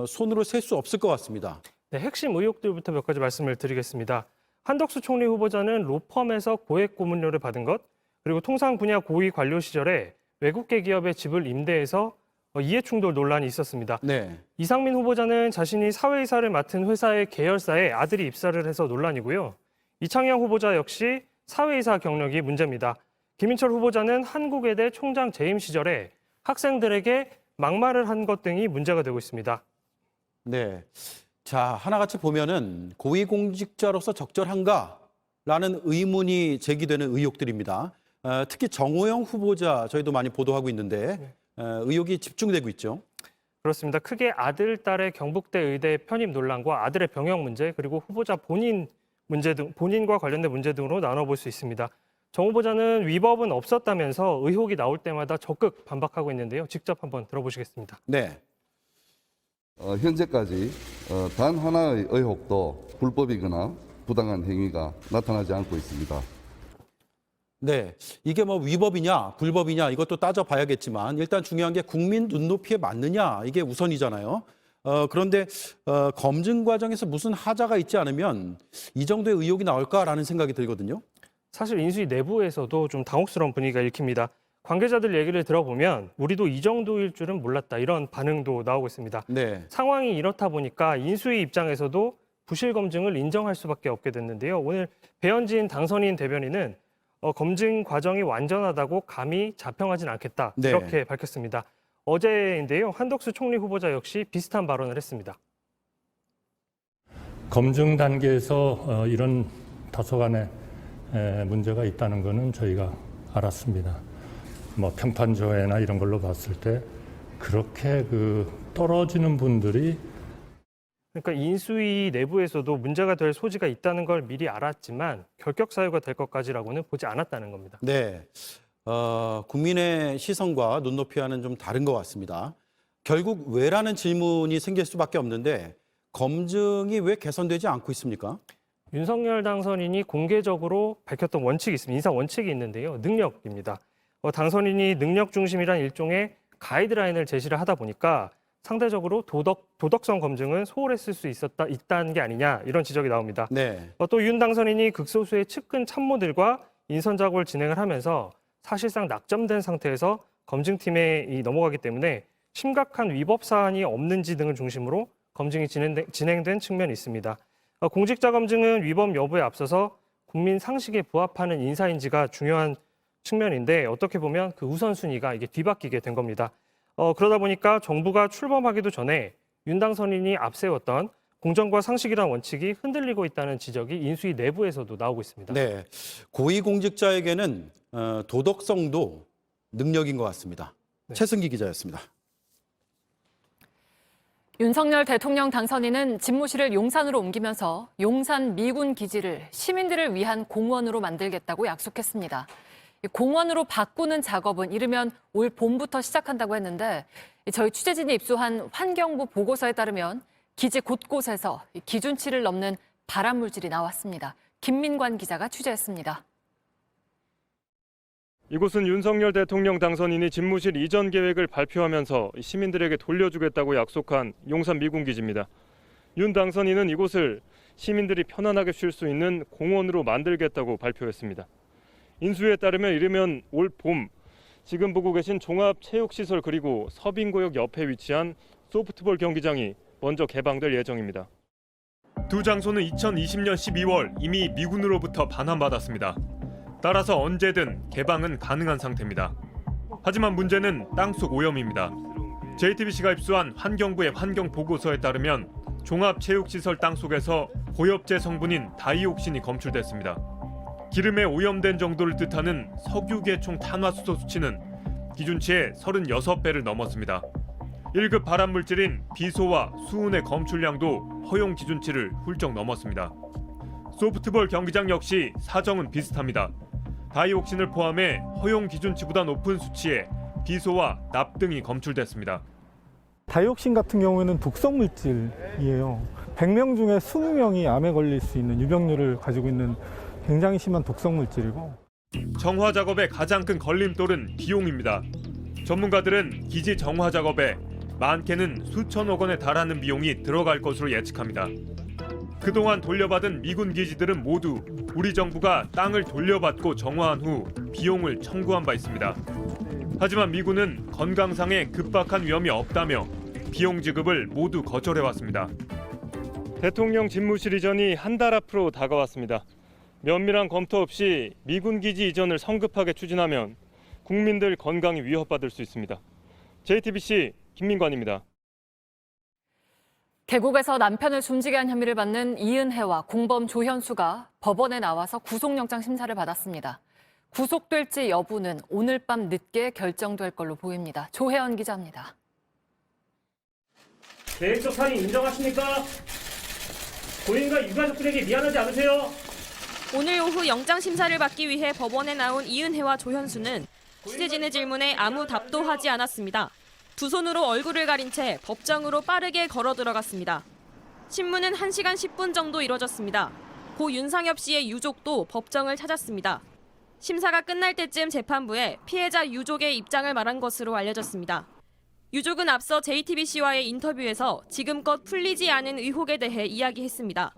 손으로 셀 수 없을 것 같습니다. 네, 핵심 의혹들부터 몇 가지 말씀을 드리겠습니다. 한덕수 총리 후보자는 로펌에서 고액 고문료를 받은 것, 그리고 통상 분야 고위 관료 시절에 외국계 기업의 집을 임대해서 이해충돌 논란이 있었습니다. 네. 이상민 후보자는 자신이 사회이사를 맡은 회사의 계열사에 아들이 입사를 해서 논란이고요. 이창영 후보자 역시 사회이사 경력이 문제입니다. 김인철 후보자는 한국외대 총장 재임 시절에 학생들에게 막말을 한 것 등이 문제가 되고 있습니다. 네. 자, 하나같이 보면은 고위공직자로서 적절한가라는 의문이 제기되는 의혹들입니다. 특히 정호영 후보자 저희도 많이 보도하고 있는데 의혹이 집중되고 있죠. 그렇습니다. 크게 아들, 딸의 경북대 의대 편입 논란과 아들의 병역 문제, 그리고 후보자 본인 문제 등 본인과 관련된 문제 등으로 나눠볼 수 있습니다. 정 후보자는 위법은 없었다면서 의혹이 나올 때마다 적극 반박하고 있는데요. 직접 한번 들어보시겠습니다. 네. 현재까지 단 하나의 의혹도 불법이거나 부당한 행위가 나타나지 않고 있습니다. 네, 이게 뭐 위법이냐 불법이냐 이것도 따져봐야겠지만 일단 중요한 게 국민 눈높이에 맞느냐 이게 우선이잖아요. 그런데 검증 과정에서 무슨 하자가 있지 않으면 이 정도의 의혹이 나올까라는 생각이 들거든요. 사실 인수위 내부에서도 좀 당혹스러운 분위기가 읽힙니다. 관계자들 얘기를 들어보면 우리도 이 정도일 줄은 몰랐다 이런 반응도 나오고 있습니다. 네. 상황이 이렇다 보니까 인수위 입장에서도 부실 검증을 인정할 수밖에 없게 됐는데요. 오늘 배현진 당선인 대변인은 검증 과정이 완전하다고 감히 자평하진 않겠다 네. 이렇게 밝혔습니다. 어제인데요. 한덕수 총리 후보자 역시 비슷한 발언을 했습니다. 검증 단계에서 이런 다소간의 문제가 있다는 것은 저희가 알았습니다. 뭐 평판조회나 이런 걸로 봤을 때 그렇게 떨어지는 분들이 그러니까 인수위 내부에서도 문제가 될 소지가 있다는 걸 미리 알았지만 결격 사유가 될 것까지라고는 보지 않았다는 겁니다. 네, 국민의 시선과 눈높이와는 좀 다른 것 같습니다. 결국 왜라는 질문이 생길 수밖에 없는데 검증이 왜 개선되지 않고 있습니까? 윤석열 당선인이 공개적으로 밝혔던 원칙이 있습니다. 인사 원칙이 있는데요. 능력입니다. 당선인이 능력 중심이란 일종의 가이드라인을 제시를 하다 보니까 상대적으로 도덕성 검증은 소홀했을 수 있다는 게 아니냐 이런 지적이 나옵니다. 네. 또 윤 당선인이 극소수의 측근 참모들과 인선 작업을 진행을 하면서 사실상 낙점된 상태에서 검증팀에 넘어가기 때문에 심각한 위법 사안이 없는지 등을 중심으로 검증이 진행된 측면이 있습니다. 공직자 검증은 위법 여부에 앞서서 국민 상식에 부합하는 인사인지가 중요한 측면인데 어떻게 보면 그 우선순위가 이게 뒤바뀌게 된 겁니다. 그러다 보니까 정부가 출범하기도 전에 윤 당선인이 앞세웠던 공정과 상식이라는 원칙이 흔들리고 있다는 지적이 인수위 내부에서도 나오고 있습니다. 네, 고위공직자에게는 도덕성도 능력인 것 같습니다. 최승기 기자였습니다. 윤석열 대통령 당선인은 집무실을 용산으로 옮기면서 용산 미군 기지를 시민들을 위한 공원으로 만들겠다고 약속했습니다. 공원으로 바꾸는 작업은 이르면 올 봄부터 시작한다고 했는데 저희 취재진이 입수한 환경부 보고서에 따르면 기지 곳곳에서 기준치를 넘는 발암물질이 나왔습니다. 김민관 기자가 취재했습니다. 이곳은 윤석열 대통령 당선인이 집무실 이전 계획을 발표하면서 시민들에게 돌려주겠다고 약속한 용산 미군기지입니다. 윤 당선인은 이곳을 시민들이 편안하게 쉴 수 있는 공원으로 만들겠다고 발표했습니다. 인수위에 따르면 이르면 올 봄 지금 보고 계신 종합체육시설 그리고 서빙구역 옆에 위치한 소프트볼 경기장이 먼저 개방될 예정입니다. 두 장소는 2020년 12월 이미 미군으로부터 반환받았습니다. 따라서 언제든 개방은 가능한 상태입니다. 하지만 문제는 땅속 오염입니다. JTBC가 입수한 환경부의 환경보고서에 따르면 종합체육시설 땅속에서 고엽제 성분인 다이옥신이 검출됐습니다. 기름에 오염된 정도를 뜻하는 석유계총 탄화수소 수치는 기준치의 36배를 넘었습니다. 1급 발암물질인 비소와 수은의 검출량도 허용 기준치를 훌쩍 넘었습니다. 소프트볼 경기장 역시 사정은 비슷합니다. 다이옥신을 포함해 허용 기준치보다 높은 수치의 비소와 납 등이 검출됐습니다. 다이옥신 같은 경우에는 독성 물질이에요. 100명 중에 20명이 암에 걸릴 수 있는 유병률을 가지고 있는 굉장히 심한 독성 물질이고. 정화 작업의 가장 큰 걸림돌은 비용입니다. 전문가들은 기지 정화 작업에 많게는 수천억 원에 달하는 비용이 들어갈 것으로 예측합니다. 그동안 돌려받은 미군 기지들은 모두 우리 정부가 땅을 돌려받고 정화한 후 비용을 청구한 바 있습니다. 하지만 미군은 건강상의 급박한 위험이 없다며 비용 지급을 모두 거절해왔습니다. 대통령 집무실 이전이 한 달 앞으로 다가왔습니다. 면밀한 검토 없이 미군 기지 이전을 성급하게 추진하면 국민들 건강이 위협받을 수 있습니다. JTBC 김민관입니다. 계곡에서 남편을 숨지게 한 혐의를 받는 이은혜와 공범 조현수가 법원에 나와서 구속영장 심사를 받았습니다. 구속될지 여부는 오늘 밤 늦게 결정될 걸로 보입니다. 조혜연 기자입니다. 계획적 살인 인정하십니까? 고인과 유가족들에게 미안하지 않으세요? 오늘 오후 영장 심사를 받기 위해 법원에 나온 이은혜와 조현수는 취재진의 질문에 아무 답도 하지 않았습니다. 두 손으로 얼굴을 가린 채 법정으로 빠르게 걸어 들어갔습니다. 신문은 1시간 10분 정도 이뤄졌습니다. 고 윤상엽 씨의 유족도 법정을 찾았습니다. 심사가 끝날 때쯤 재판부에 피해자 유족의 입장을 말한 것으로 알려졌습니다. 유족은 앞서 JTBC와의 인터뷰에서 지금껏 풀리지 않은 의혹에 대해 이야기했습니다.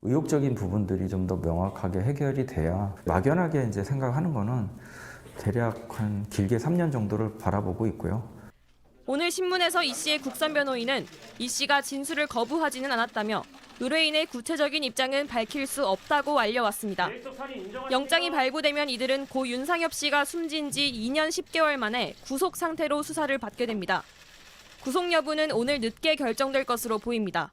의혹적인 부분들이 좀 더 명확하게 해결이 돼야 막연하게 이제 생각하는 거는 대략 한 길게 3년 정도를 바라보고 있고요. 오늘 신문에서 이 씨의 국선 변호인은 이 씨가 진술을 거부하지는 않았다며 의뢰인의 구체적인 입장은 밝힐 수 없다고 알려왔습니다. 영장이 발부되면 이들은 고 윤상엽 씨가 숨진 지 2년 10개월 만에 구속 상태로 수사를 받게 됩니다. 구속 여부는 오늘 늦게 결정될 것으로 보입니다.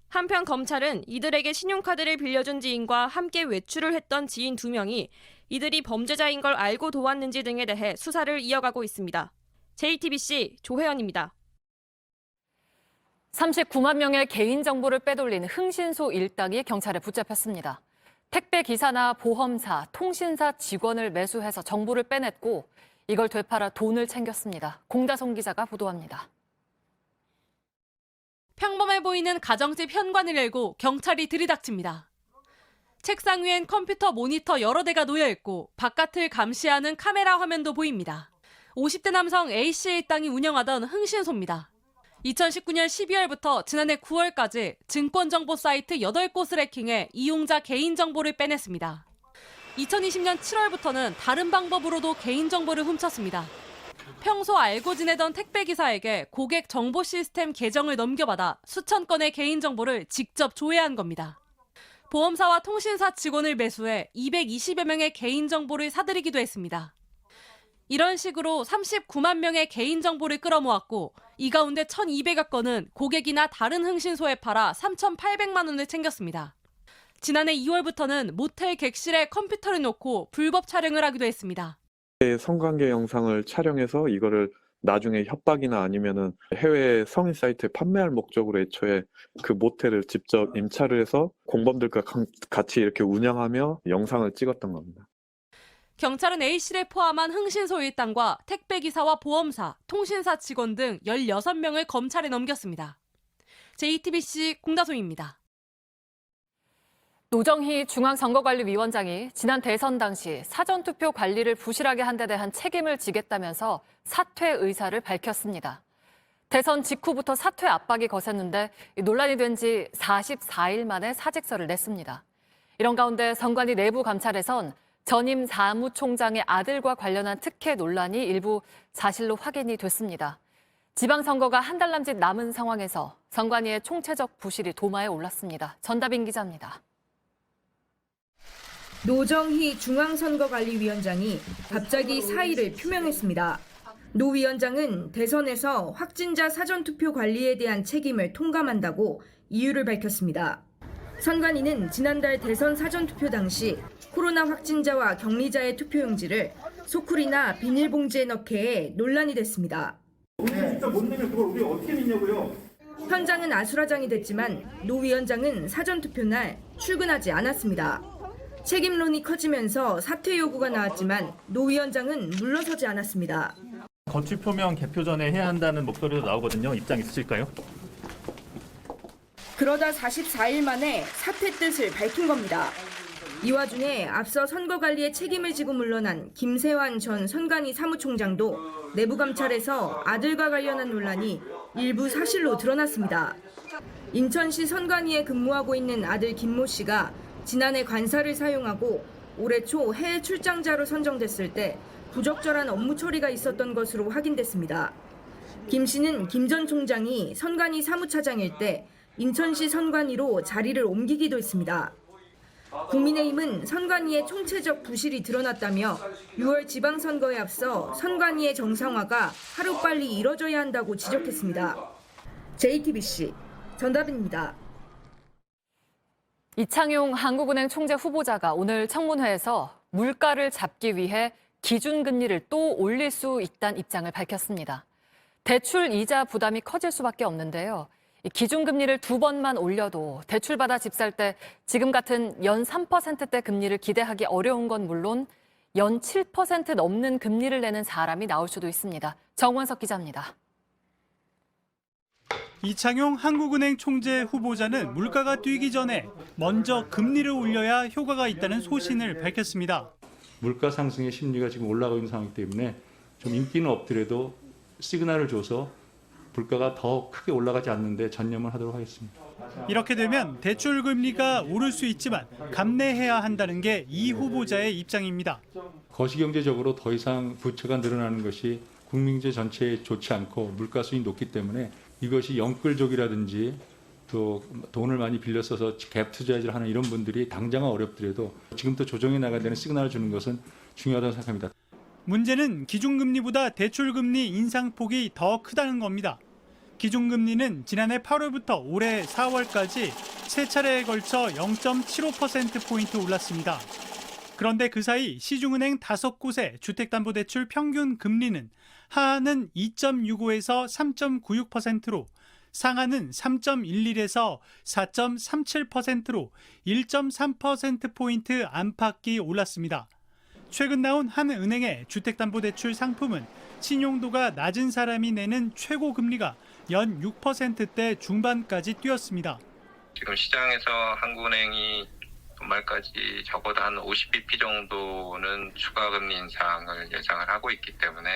한편 검찰은 이들에게 신용카드를 빌려준 지인과 함께 외출을 했던 지인 2명이 이들이 범죄자인 걸 알고 도왔는지 등에 대해 수사를 이어가고 있습니다. JTBC 조혜연입니다. 39만 명의 개인정보를 빼돌린 흥신소 일당이 경찰에 붙잡혔습니다. 택배 기사나 보험사, 통신사 직원을 매수해서 정보를 빼냈고 이걸 되팔아 돈을 챙겼습니다. 공다송 기자가 보도합니다. 평범해 보이는 가정집 현관을 열고 경찰이 들이닥칩니다. 책상 위엔 컴퓨터 모니터 여러 대가 놓여 있고 바깥을 감시하는 카메라 화면도 보입니다. 50대 남성 A씨 일당이 운영하던 흥신소입니다. 2019년 12월부터 지난해 9월까지 증권정보 사이트 8곳을 해킹해 이용자 개인정보를 빼냈습니다. 2020년 7월부터는 다른 방법으로도 개인정보를 훔쳤습니다. 평소 알고 지내던 택배기사에게 고객 정보 시스템 계정을 넘겨받아 수천 건의 개인정보를 직접 조회한 겁니다. 보험사와 통신사 직원을 매수해 220여 명의 개인정보를 사들이기도 했습니다. 이런 식으로 39만 명의 개인정보를 끌어모았고 이 가운데 1,200여 건은 고객이나 다른 흥신소에 팔아 3,800만 원을 챙겼습니다. 지난해 2월부터는 모텔 객실에 컴퓨터를 놓고 불법 촬영을 하기도 했습니다. 성관계 영상을 촬영해서 이거를 나중에 협박이나 아니면은 해외 성인 사이트에 판매할 목적으로 애초에 그 모텔을 직접 임차를 해서 공범들과 같이 이렇게 운영하며 영상을 찍었던 겁니다. 경찰은 A씨를 포함한 흥신소 일당과 택배기사와 보험사, 통신사 직원 등 16명을 검찰에 넘겼습니다. JTBC 공다솜입니다. 노정희 중앙선거관리위원장이 지난 대선 당시 사전투표 관리를 부실하게 한 데 대한 책임을 지겠다면서 사퇴 의사를 밝혔습니다. 대선 직후부터 사퇴 압박이 거셌는데 논란이 된 지 44일 만에 사직서를 냈습니다. 이런 가운데 선관위 내부 감찰에선 전임 사무총장의 아들과 관련한 특혜 논란이 일부 사실로 확인이 됐습니다. 지방선거가 한 달 남짓 남은 상황에서 선관위의 총체적 부실이 도마에 올랐습니다. 전다빈 기자입니다. 노정희 중앙선거관리위원장이 갑자기 사의를 표명했습니다. 노 위원장은 대선에서 확진자 사전투표 관리에 대한 책임을 통감한다고 이유를 밝혔습니다. 선관위는 지난달 대선 사전투표 당시 코로나 확진자와 격리자의 투표용지를 소쿠리나 비닐봉지에 넣게 논란이 됐습니다. 진짜 못 내면 그걸 우리 어떻게 믿냐고요? 현장은 아수라장이 됐지만 노 위원장은 사전투표 날 출근하지 않았습니다. 책임론이 커지면서 사퇴 요구가 나왔지만 노 위원장은 물러서지 않았습니다. 거취 표명 개표 전에 해야 한다는 목소리도 나오거든요. 입장 있으실까요? 그러다 44일 만에 사퇴 뜻을 밝힌 겁니다. 이 와중에 앞서 선거관리에 책임을 지고 물러난 김세환 전 선관위 사무총장도 내부감찰에서 아들과 관련한 논란이 일부 사실로 드러났습니다. 인천시 선관위에 근무하고 있는 아들 김모 씨가 지난해 관사를 사용하고 올해 초 해외 출장자로 선정됐을 때 부적절한 업무 처리가 있었던 것으로 확인됐습니다. 김 씨는 김 전 총장이 선관위 사무차장일 때 인천시 선관위로 자리를 옮기기도 했습니다. 국민의힘은 선관위의 총체적 부실이 드러났다며 6월 지방선거에 앞서 선관위의 정상화가 하루빨리 이뤄져야 한다고 지적했습니다. JTBC 전다빈입니다. 이창용 한국은행 총재 후보자가 오늘 청문회에서 물가를 잡기 위해 기준금리를 또 올릴 수 있다는 입장을 밝혔습니다. 대출 이자 부담이 커질 수밖에 없는데요. 기준금리를 2번만 올려도 대출받아 집 살 때 지금 같은 연 3%대 금리를 기대하기 어려운 건 물론 연 7% 넘는 금리를 내는 사람이 나올 수도 있습니다. 정원석 기자입니다. 이창용 한국은행 총재 후보자는 물가가 뛰기 전에 먼저 금리를 올려야 효과가 있다는 소신을 밝혔습니다. 물가 상승의 심리가 지금 올라가고 있는 상황이기 때문에 좀 인기는 없더라도 시그널을 줘서 물가가 더 크게 올라가지 않는데 전념을 하도록 하겠습니다. 이렇게 되면 대출 금리가 오를 수 있지만 감내해야 한다는 게 이 후보자의 입장입니다. 거시경제적으로 더 이상 부채가 늘어나는 것이 국민経 전체에 좋지 않고 물가 수익이 높기 때문에 이것이 영끌족이라든지 또 돈을 많이 빌려 써서 갭 투자를 하는 이런 분들이 당장은 어렵더라도 지금부터 조정해 나가야 되는 시그널을 주는 것은 중요하다고 생각합니다. 문제는 기준금리보다 대출금리 인상폭이 더 크다는 겁니다. 기준금리는 지난해 8월부터 올해 4월까지 세 차례에 걸쳐 0.75%포인트 올랐습니다. 그런데 그 사이 시중은행 5곳의 주택담보대출 평균 금리는 하한은 2.65에서 3.96%로 상한은 3.11에서 4.37%로 1.3%포인트 안팎이 올랐습니다. 최근 나온 한 은행의 주택담보대출 상품은 신용도가 낮은 사람이 내는 최고 금리가 연 6%대 중반까지 뛰었습니다. 지금 시장에서 한국은행이 연말까지 적어도 한 50bp 정도는 추가 금리 인상을 예상을 하고 있기 때문에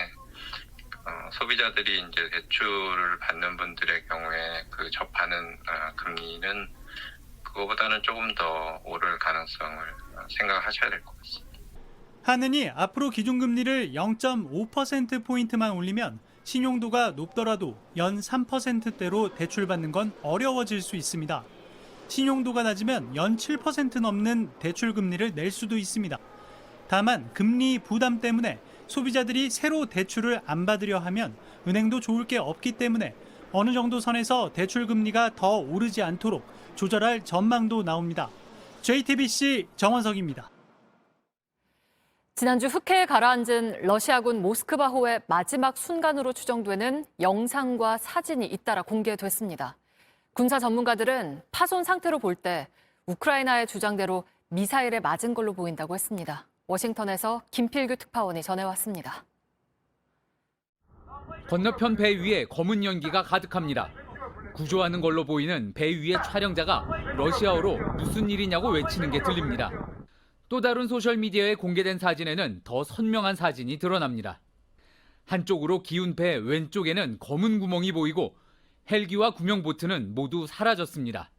소비자들이 이제 대출을 받는 분들의 경우에 그 접하는 금리는 그거보다는 조금 더 오를 가능성을 생각하셔야 될 것 같습니다. 한은이 앞으로 기준금리를 0.5%포인트만 올리면 신용도가 높더라도 연 3%대로 대출받는 건 어려워질 수 있습니다. 신용도가 낮으면 연 7% 넘는 대출금리를 낼 수도 있습니다. 다만 금리 부담 때문에 소비자들이 새로 대출을 안 받으려 하면 은행도 좋을 게 없기 때문에 어느 정도 선에서 대출금리가 더 오르지 않도록 조절할 전망도 나옵니다. JTBC 정원석입니다. 지난주 흑해에 가라앉은 러시아군 모스크바호의 마지막 순간으로 추정되는 영상과 사진이 잇따라 공개됐습니다. 군사 전문가들은 파손 상태로 볼 때 우크라이나의 주장대로 미사일에 맞은 걸로 보인다고 했습니다. 워싱턴에서 김필규 특파원이 전해왔습니다. 건너편 배 위에 검은 연기가 가득합니다. 구조하는 걸로 보이는 배 위의 촬영자가 러시아어로 무슨 일이냐고 외치는 게 들립니다. 또 다른 소셜미디어에 공개된 사진에는 더 선명한 사진이 드러납니다. 한쪽으로 기운 배 왼쪽에는 검은 구멍이 보이고 헬기와 구명보트는 모두 사라졌습니다.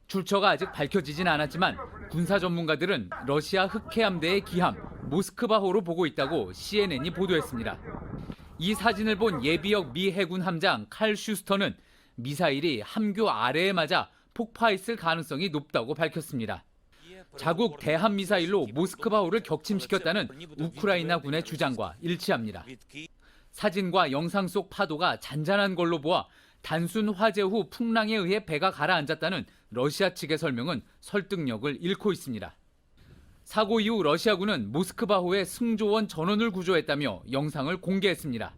출처가 아직 밝혀지진 않았지만 군사 전문가들은 러시아 흑해함대의 기함 모스크바호로 보고 있다고 CNN이 보도했습니다. 이 사진을 본 예비역 미 해군 함장 칼 슈스터는 미사일이 함교 아래에 맞아 폭파했을 가능성이 높다고 밝혔습니다. 자국 대함 미사일로 모스크바호를 격침시켰다는 우크라이나 군의 주장과 일치합니다. 사진과 영상 속 파도가 잔잔한 걸로 보아 단순 화재 후 풍랑에 의해 배가 가라앉았다는 러시아 측의 설명은 설득력을 잃고 있습니다. 사고 이후 러시아군은 모스크바호의 승조원 전원을 구조했다며 영상을 공개했습니다.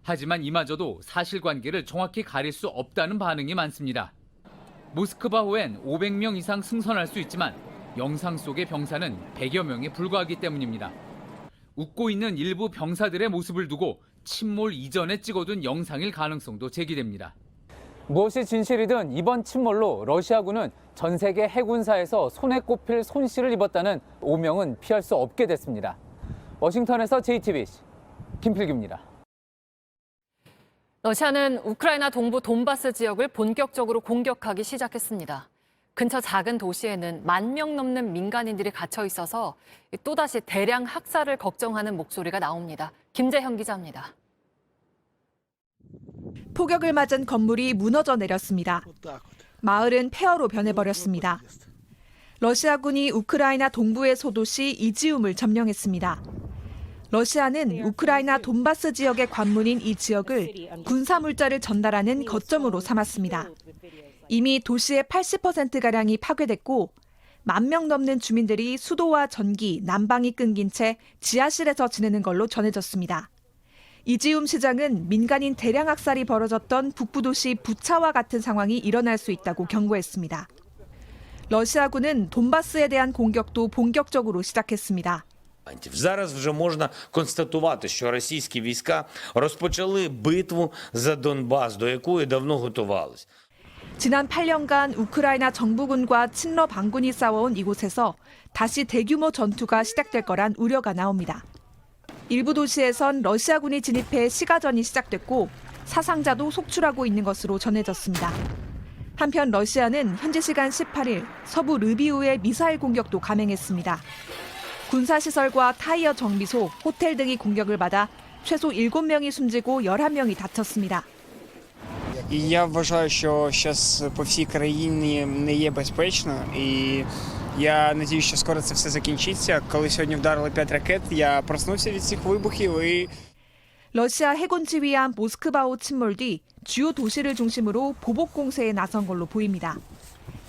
하지만 이마저도 사실관계를 정확히 가릴 수 없다는 반응이 많습니다. 모스크바호엔 500명 이상 승선할 수 있지만 영상 속의 병사는 100여 명에 불과하기 때문입니다. 웃고 있는 일부 병사들의 모습을 두고 침몰 이전에 찍어둔 영상일 가능성도 제기됩니다. 무엇이 진실이든 이번 침몰로 러시아군은 전 세계 해군사에서 손에 꼽힐 손실을 입었다는 오명은 피할 수 없게 됐습니다. 워싱턴에서 JTBC 김필규입니다. 러시아는 우크라이나 동부 돈바스 지역을 본격적으로 공격하기 시작했습니다. 근처 작은 도시에는 10,000명 넘는 민간인들이 갇혀 있어서 또다시 대량 학살을 걱정하는 목소리가 나옵니다. 김재형 기자입니다. 폭격을 맞은 건물이 무너져 내렸습니다. 마을은 폐허로 변해버렸습니다. 러시아군이 우크라이나 동부의 소도시 이지움을 점령했습니다. 러시아는 우크라이나 돈바스 지역의 관문인 이 지역을 군사물자를 전달하는 거점으로 삼았습니다. 이미 도시의 80%가량이 파괴됐고 10,000명 넘는 주민들이 수도와 전기, 난방이 끊긴 채 지하실에서 지내는 걸로 전해졌습니다. 이지움 시장은 민간인 대량 학살이 벌어졌던 북부도시 부차와 같은 상황이 일어날 수 있다고 경고했습니다. 러시아군은 돈바스에 대한 공격도 본격적으로 시작했습니다. Зараз вже можна констатувати, що російські війська розпочали битву за Донбас, до якої давно готувались. 지난 8년간 우크라이나 정부군과 친러 반군이 싸워온 이곳에서 다시 대규모 전투가 시작될 거란 우려가 나옵니다. 일부 도시에선 러시아군이 진입해 시가전이 시작됐고 사상자도 속출하고 있는 것으로 전해졌습니다. 한편 러시아는 현지 시간 18일 서부 르비우에 미사일 공격도 감행했습니다. 군사시설과 타이어 정비소, 호텔 등이 공격을 받아 최소 7명이 숨지고 11명이 다쳤습니다. І я вважаю, що зараз по всій країні не є безпечно. І я сподіваюся, що скоро це все закінчиться. Коли сьогодні вдарили 5 ракет, я проснувся від цих вибухів і 러시아 해군 지휘한 모스크바호 침몰 뒤 주요 도시를 중심으로 보복 공세에 나선 걸로 보입니다.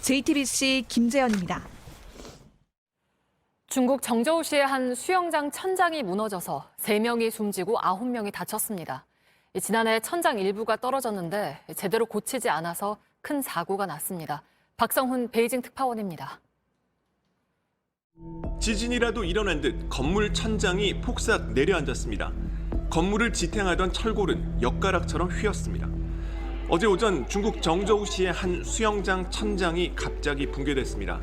JTBC 김재현입니다. 중국 정저우시의 한 수영장 천장이 무너져서 3명이 숨지고 9명이 다쳤습니다. 지난해 천장 일부가 떨어졌는데 제대로 고치지 않아서 큰 사고가 났습니다. 박성훈 베이징 특파원입니다. 지진이라도 일어난 듯 건물 천장이 폭삭 내려앉았습니다. 건물을 지탱하던 철골은 엿가락처럼 휘었습니다. 어제 오전 중국 정저우시의 한 수영장 천장이 갑자기 붕괴됐습니다.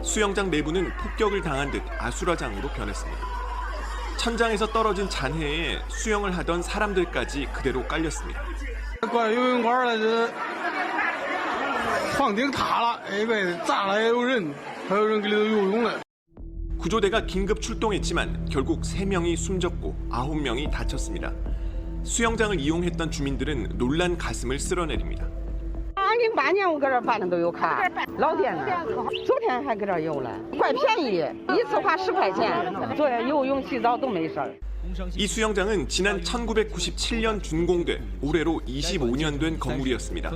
수영장 내부는 폭격을 당한 듯 아수라장으로 변했습니다. 천장에서 떨어진 잔해에 수영을 하던 사람들까지 그대로 깔렸습니다. 구조대가 긴급 출동했지만 결국 3명이 숨졌고 9명이 다쳤습니다. 수영장을 이용했던 주민들은 놀란 가슴을 쓸어내립니다. 2008年我搁这办的都有卡，老天呐，昨天还搁这游了，怪便宜，一次花10块钱，做游泳洗澡都没事儿。이 수영장은 지난 1997년 준공돼 올해로 25년 된 건물이었습니다.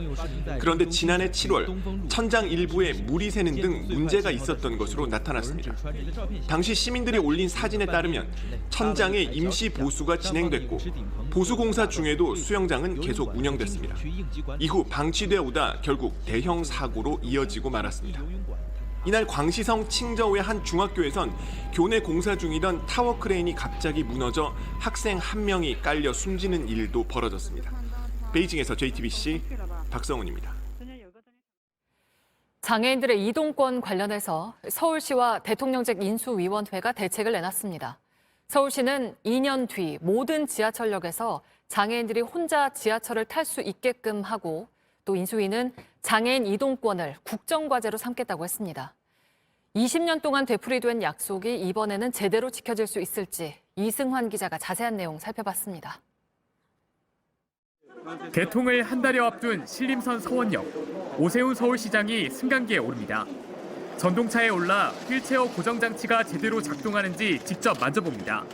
그런데 지난해 7월 천장 일부에 물이 새는 등 문제가 있었던 것으로 나타났습니다. 당시 시민들이 올린 사진에 따르면 천장의 임시 보수가 진행됐고 보수 공사 중에도 수영장은 계속 운영됐습니다. 이후 방치돼 오다 결국 대형 사고로 이어지고 말았습니다. 이날 광시성 칭저우의 한 중학교에선 교내 공사 중이던 타워 크레인이 갑자기 무너져 학생 한 명이 깔려 숨지는 일도 벌어졌습니다. 베이징에서 JTBC 박성훈입니다. 장애인들의 이동권 관련해서 서울시와 대통령직 인수위원회가 대책을 내놨습니다. 서울시는 2년 뒤 모든 지하철역에서 장애인들이 혼자 지하철을 탈 수 있게끔 하고, 또 인수위는 장애인 이동권을 국정과제로 삼겠다고 했습니다. 20년 동안 되풀이된 약속이 이번에는 제대로 지켜질 수 있을지 이승환 기자가 자세한 내용 살펴봤습니다. 개통을 한 달여 앞둔 신림선 서원역. 오세훈 서울시장이 승강기에 오릅니다. 전동차에 올라 휠체어 고정장치가 제대로 작동하는지 직접 만져봅니다.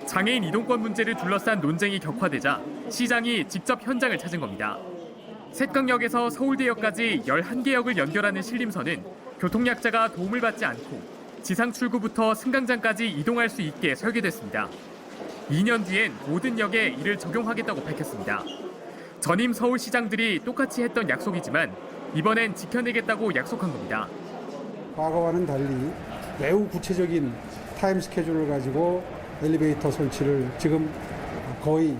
장애인 이동권 문제를 둘러싼 논쟁이 격화되자 시장이 직접 현장을 찾은 겁니다. 셋강역에서 서울대역까지 11개역을 연결하는 신림선은 교통약자가 도움을 받지 않고 지상 출구부터 승강장까지 이동할 수 있게 설계됐습니다. 2년 뒤엔 모든 역에 이를 적용하겠다고 밝혔습니다. 전임 서울시장들이 똑같이 했던 약속이지만 이번엔 지켜내겠다고 약속한 겁니다. 과거와는 달리 매우 구체적인 타임 스케줄을 가지고 엘리베이터 설치를 지금 거의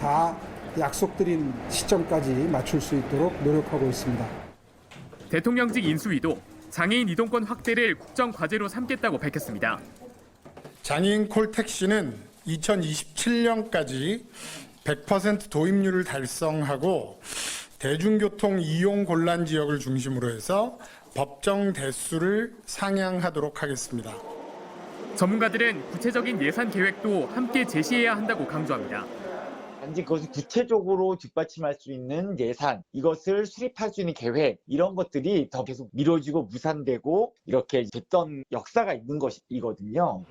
다 약속드린 시점까지 맞출 수 있도록 노력하고 있습니다. 대통령직 인수위도 장애인 이동권 확대를 국정과제로 삼겠다고 밝혔습니다. 장애인 콜택시는 2027년까지 100% 도입률을 달성하고 대중교통 이용 곤란 지역을 중심으로 해서 법정 대수를 상향하도록 하겠습니다. 전문가들은 구체적인 예산 계획도 함께 제시해야 한다고 강조합니다. 단지 그것을 구체적으로 뒷받침할 수 있는 예산, 이것을 수립할 수 있는 계획, 이런 것들이 더 계속 미뤄지고 무산되고 이렇게 됐던 역사가 있는 것이거든요.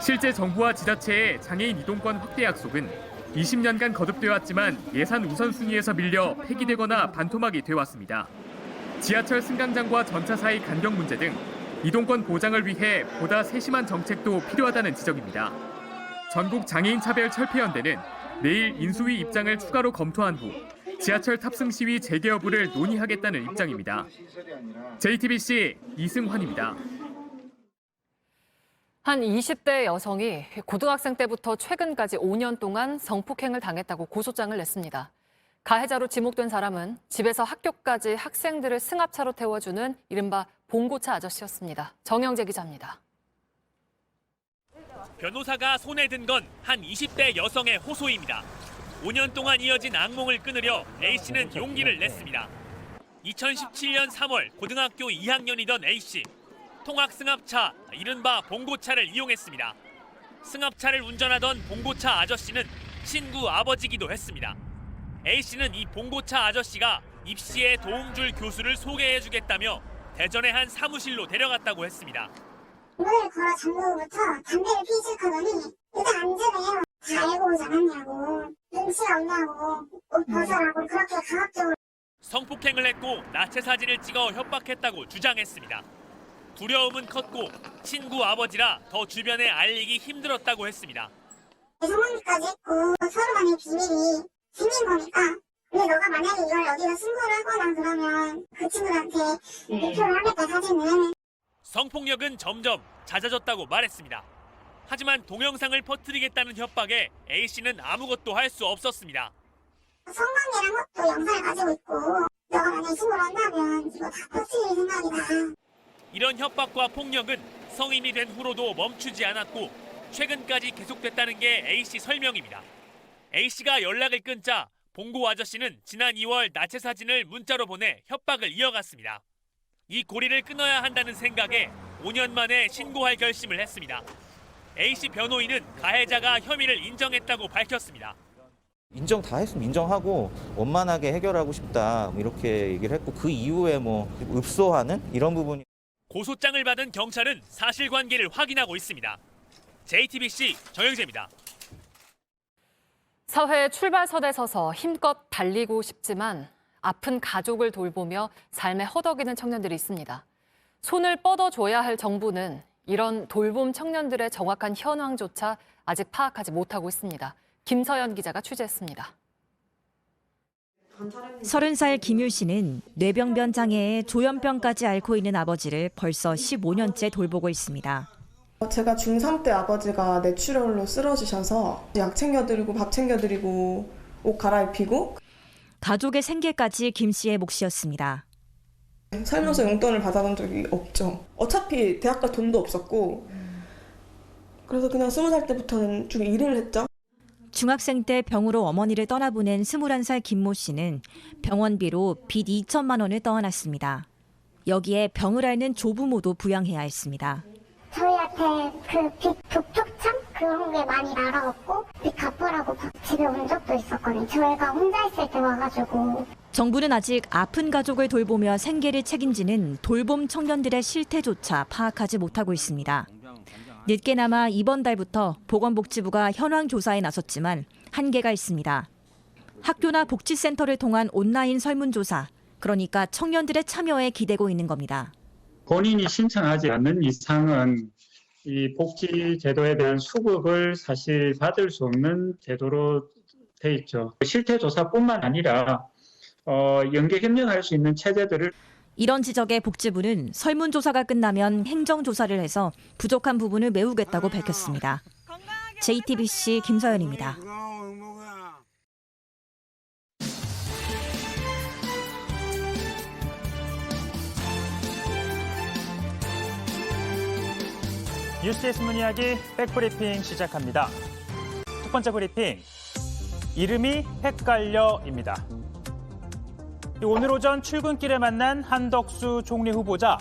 실제 정부와 지자체의 장애인 이동권 확대 약속은 20년간 거듭되어 왔지만 예산 우선순위에서 밀려 폐기되거나 반토막이 되어왔습니다. 지하철 승강장과 전차 사이 간격 문제 등 이동권 보장을 위해 보다 세심한 정책도 필요하다는 지적입니다. 전국 장애인 차별 철폐연대는 내일 인수위 입장을 추가로 검토한 후 지하철 탑승 시위 재개 여부를 논의하겠다는 입장입니다. JTBC 이승환입니다. 한 20대 여성이 고등학생 때부터 최근까지 5년 동안 성폭행을 당했다고 고소장을 냈습니다. 가해자로 지목된 사람은 집에서 학교까지 학생들을 승합차로 태워주는 이른바 봉고차 아저씨였습니다. 정영재 기자입니다. 변호사가 손에 든 건 한 20대 여성의 호소입니다. 5년 동안 이어진 악몽을 끊으려 A씨는 용기를 냈습니다. 2017년 3월 고등학교 2학년이던 A씨. 통학승합차, 이른바 봉고차를 이용했습니다. 승합차를 운전하던 봉고차 아저씨는 친구 아버지기도 했습니다. A씨는 이 봉고차 아저씨가 입시에 도움 줄 교수를 소개해주겠다며 대전의 한 사무실로 데려갔다고 했습니다. 문을 걸어 잠그고부터 담배를 피질 하더니 일단 앉으래요. 다 알고 오지 않았냐고, 눈치가 없냐고, 옷 벗으라고 그렇게 강압적으로. 성폭행을 했고 나체 사진을 찍어 협박했다고 주장했습니다. 두려움은 컸고 친구 아버지라 더 주변에 알리기 힘들었다고 했습니다. 성관계까지 했고 서로 간의 비밀이 생긴 거니까, 근데 너가 만약에 이걸 어디다 신고를 하거나 그러면 그 친구한테 유표를 하겠다 사진을. 성폭력은 점점 잦아졌다고 말했습니다. 하지만 동영상을 퍼뜨리겠다는 협박에 A씨는 아무것도 할 수 없었습니다. 성관계란 것도 영상을 가지고 있고 너가 만약에 신고를 한다면 이거 다 퍼뜨릴 생각이다. 이런 협박과 폭력은 성인이 된 후로도 멈추지 않았고 최근까지 계속됐다는 게 A씨 설명입니다. A씨가 연락을 끊자 봉고 아저씨는 지난 2월 나체 사진을 문자로 보내 협박을 이어갔습니다. 이 고리를 끊어야 한다는 생각에 5년 만에 신고할 결심을 했습니다. A씨 변호인은 가해자가 혐의를 인정했다고 밝혔습니다. 인정 다 했으면 인정하고 원만하게 해결하고 싶다 이렇게 얘기를 했고, 그 이후에 읍소하는 이런 부분이. 고소장을 받은 경찰은 사실관계를 확인하고 있습니다. JTBC 정영재입니다. 사회 출발선에 서서 힘껏 달리고 싶지만 아픈 가족을 돌보며 삶에 허덕이는 청년들이 있습니다. 손을 뻗어줘야 할 정부는 이런 돌봄 청년들의 정확한 현황조차 아직 파악하지 못하고 있습니다. 김서연 기자가 취재했습니다. 30살 김율 씨는 뇌병변 장애에 조현병까지 앓고 있는 아버지를 벌써 15년째 돌보고 있습니다. 제가 중3 때 아버지가 뇌출혈로 쓰러지셔서 약 챙겨드리고 밥 챙겨드리고 옷 갈아입히고 가족의 생계까지 김 씨의 몫이었습니다. 살면서 용돈을 받아본 적이 없죠. 어차피 대학 갈 돈도 없었고 그래서 그냥 20살 때부터는 좀 일을 했죠. 중학생 때 병으로 어머니를 떠나보낸 21살 김모 씨는 병원비로 빚 2천만 원을 떠안았습니다. 여기에 병을 앓는 조부모도 부양해야 했습니다. 저희한테 그 빚 독촉참 그런 게 많이 날아갔고 빚 갚으라고 집에 온 적도 있었거든요. 저희가 혼자 있을 때 와가지고. 정부는 아직 아픈 가족을 돌보며 생계를 책임지는 돌봄 청년들의 실태조차 파악하지 못하고 있습니다. 늦게나마 이번 달부터 보건복지부가 현황 조사에 나섰지만 한계가 있습니다. 학교나 복지센터를 통한 온라인 설문조사, 그러니까 청년들의 참여에 기대고 있는 겁니다. 본인이 신청하지 않는 이상은 이 복지 제도에 대한 수급을 사실 받을 수 없는 제도로 돼 있죠. 실태 조사뿐만 아니라 연계 협력할 수 있는 체제들을 이런 지적에 복지부는 설문조사가 끝나면 행정조사를 해서 부족한 부분을 메우겠다고 밝혔습니다. JTBC 김서연입니다. 뉴스의 숨은 이야기 백브리핑 시작합니다. 첫 번째 브리핑, 이름이 헷갈려입니다. 오늘 오전 출근길에 만난 한덕수 총리 후보자.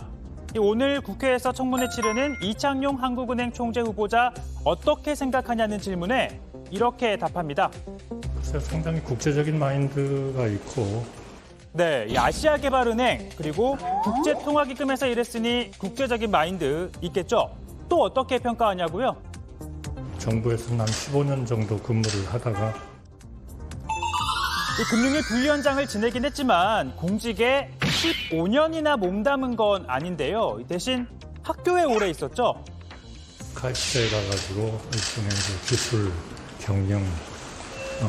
오늘 국회에서 청문회 치르는 이창용 한국은행 총재 후보자 어떻게 생각하냐는 질문에 이렇게 답합니다. 상당히 국제적인 마인드가 있고 네, 이 아시아개발은행 그리고 국제통화기금에서 일했으니 국제적인 마인드 있겠죠. 또 어떻게 평가하냐고요? 정부에서는 한 15년 정도 근무를 하다가 이 금융위 부위원장을 지내긴 했지만 공직에 15년이나 몸담은 건 아닌데요. 대신 학교에 오래 있었죠. 카이스트에 가가지고 일종의 기술, 경영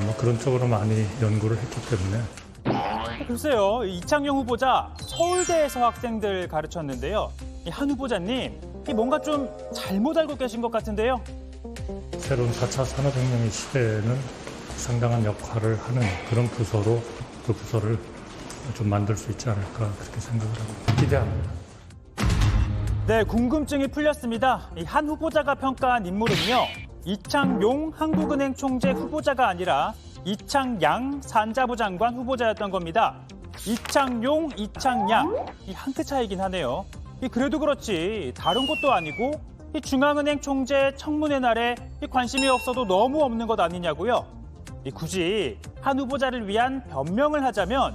뭐 그런 쪽으로 많이 연구를 했기 때문에. 글쎄요, 이창용 후보자 서울대에서 학생들 가르쳤는데요. 한 후보자님, 뭔가 좀 잘못 알고 계신 것 같은데요. 새로운 4차 산업혁명의 시대에는 상당한 역할을 하는 그런 부서로 그 부서를 좀 만들 수 있지 않을까 그렇게 생각을 하고 기대합니다. 네, 궁금증이 풀렸습니다. 이 한 후보자가 평가한 인물은요. 이창용 한국은행 총재 후보자가 아니라 이창양 산자부 장관 후보자였던 겁니다. 이창용, 이창양, 이 한 끗 차이긴 하네요. 그래도 그렇지 다른 것도 아니고 이 중앙은행 총재 청문회 날에 관심이 없어도 너무 없는 것 아니냐고요. 굳이 한 후보자를 위한 변명을 하자면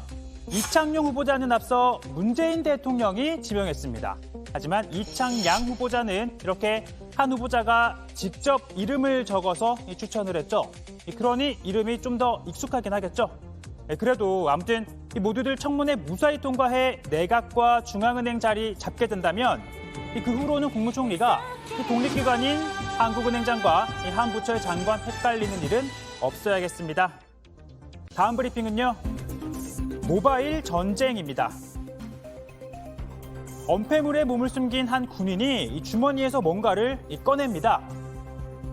이창용 후보자는 앞서 문재인 대통령이 지명했습니다. 하지만 이창양 후보자는 이렇게 한 후보자가 직접 이름을 적어서 추천을 했죠. 그러니 이름이 좀 더 익숙하긴 하겠죠. 그래도 아무튼 모두들 청문회 무사히 통과해 내각과 중앙은행 자리 잡게 된다면 그 후로는 국무총리가 독립기관인 한국은행장과 한 부처의 장관 헷갈리는 일은 없어야겠습니다. 다음 브리핑은요. 모바일 전쟁입니다. 엄폐물에 몸을 숨긴 한 군인이 이 주머니에서 뭔가를 꺼냅니다.